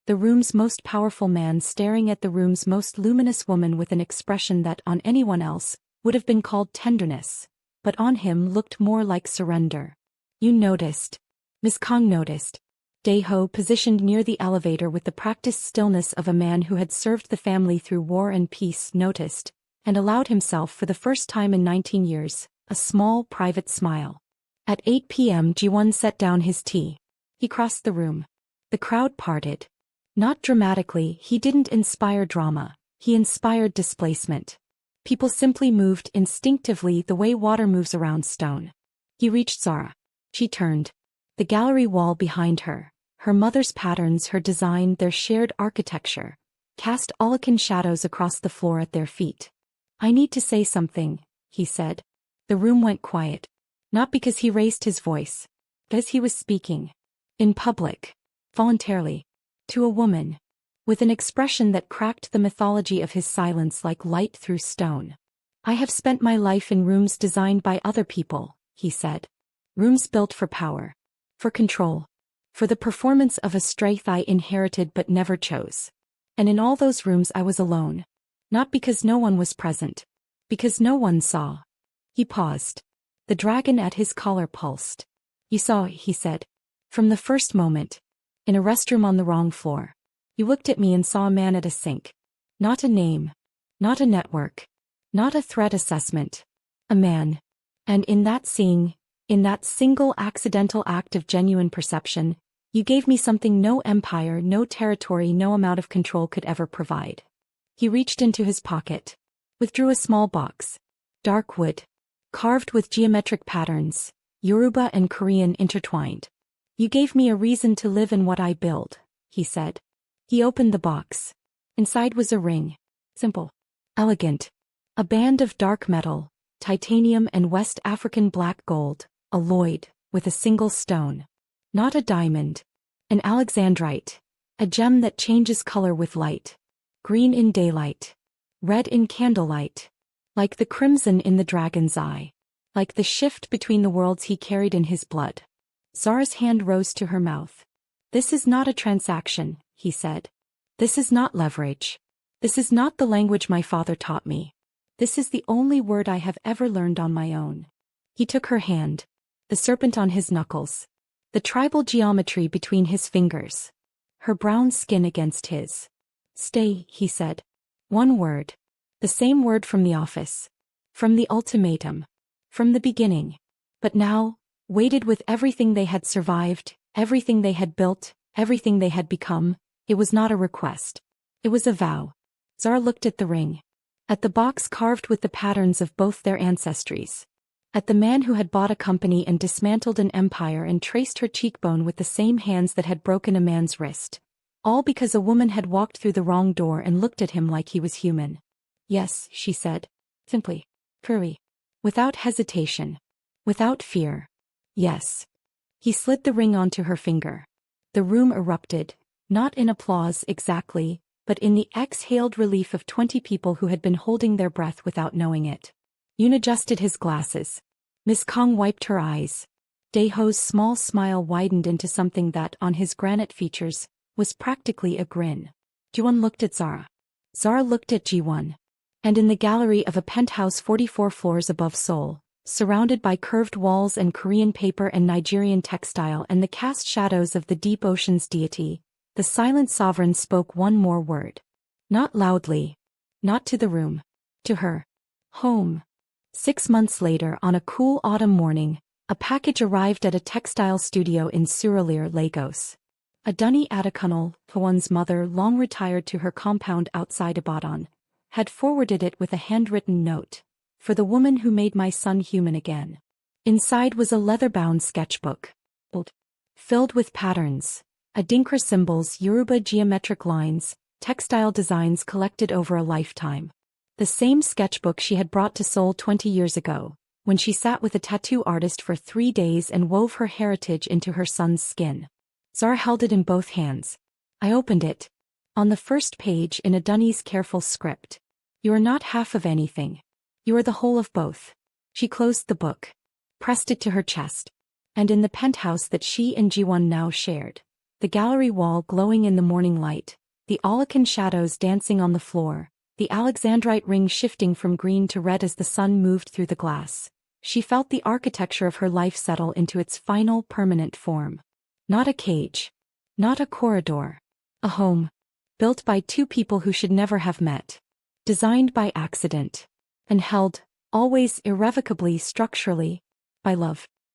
The room's most powerful man staring at the room's most luminous woman with an expression that on anyone else would have been called tenderness, but on him looked more like surrender. You noticed. Miss Kang noticed. Dae-ho, positioned near the elevator with the practiced stillness of a man who had served the family through war and peace, noticed, and allowed himself for the first time in 19 years, a small, private smile. At 8 p.m. Ji-won set down his tea. He crossed the room. The crowd parted. Not dramatically, he didn't inspire drama, he inspired displacement. People simply moved instinctively the way water moves around stone. He reached Zara. She turned. The gallery wall behind her, her mother's patterns, her design, their shared architecture, cast Alekan shadows across the floor at their feet. I need to say something, he said. The room went quiet. Not because he raised his voice, but as he was speaking. In public. Voluntarily. To a woman. With an expression that cracked the mythology of his silence like light through stone. I have spent my life in rooms designed by other people, he said. Rooms built for power. For control. For the performance of a strength I inherited but never chose. And in all those rooms I was alone. Not because no one was present. Because no one saw. He paused. The dragon at his collar pulsed. You saw, he said. From the first moment. In a restroom on the wrong floor. You looked at me and saw a man at a sink. Not a name. Not a network. Not a threat assessment. A man. And in that seeing, in that single accidental act of genuine perception, you gave me something no empire, no territory, no amount of control could ever provide. He reached into his pocket. Withdrew a small box. Dark wood. Carved with geometric patterns, Yoruba and Korean intertwined. You gave me a reason to live in what I build, he said. He opened the box. Inside was a ring. Simple. Elegant. A band of dark metal, titanium and West African black gold, alloyed, with a single stone. Not a diamond. An alexandrite. A gem that changes color with light. Green in daylight. Red in candlelight. Like the crimson in the dragon's eye. Like the shift between the worlds he carried in his blood. Zara's hand rose to her mouth. This is not a transaction, he said. This is not leverage. This is not the language my father taught me. This is the only word I have ever learned on my own. He took her hand. The serpent on his knuckles. The tribal geometry between his fingers. Her brown skin against his. Stay, he said. One word. The same word from the office. From the ultimatum. From the beginning. But now, weighted with everything they had survived, everything they had built, everything they had become, it was not a request. It was a vow. Zara looked at the ring. At the box carved with the patterns of both their ancestries. At the man who had bought a company and dismantled an empire and traced her cheekbone with the same hands that had broken a man's wrist. All because a woman had walked through the wrong door and looked at him like he was human. Yes, she said. Simply. Purely. Without hesitation. Without fear. Yes. He slid the ring onto her finger. The room erupted, not in applause exactly, but in the exhaled relief of 20 people who had been holding their breath without knowing it. Yoon adjusted his glasses. Miss Kong wiped her eyes. Daeho's small smile widened into something that, on his granite features, was practically a grin. Jiwon looked at Zara. Zara looked at Jiwon. And in the gallery of a penthouse 44 floors above Seoul, surrounded by curved walls and Korean paper and Nigerian textile and the cast shadows of the deep ocean's deity, the silent sovereign spoke one more word. Not loudly. Not to the room. To her. Home. 6 months later, on a cool autumn morning, a package arrived at a textile studio in Surulere, Lagos. Adunni Adekunle, Hwon's mother, long retired to her compound outside Ibadan, had forwarded it with a handwritten note. For the woman who made my son human again. Inside was a leather-bound sketchbook. Filled with patterns. Adinkra symbols, Yoruba geometric lines, textile designs collected over a lifetime. The same sketchbook she had brought to Seoul 20 years ago, when she sat with a tattoo artist for 3 days and wove her heritage into her son's skin. Zara held it in both hands. I opened it. On the first page in Adunni's careful script. You are not half of anything. You are the whole of both. She closed the book. Pressed it to her chest. And in the penthouse that she and Jiwon now shared, the gallery wall glowing in the morning light, the Aulican shadows dancing on the floor, the Alexandrite ring shifting from green to red as the sun moved through the glass, she felt the architecture of her life settle into its final permanent form. Not a cage. Not a corridor. A home. Built by 2 people who should never have met. Designed by accident. And held, always irrevocably structurally, by love.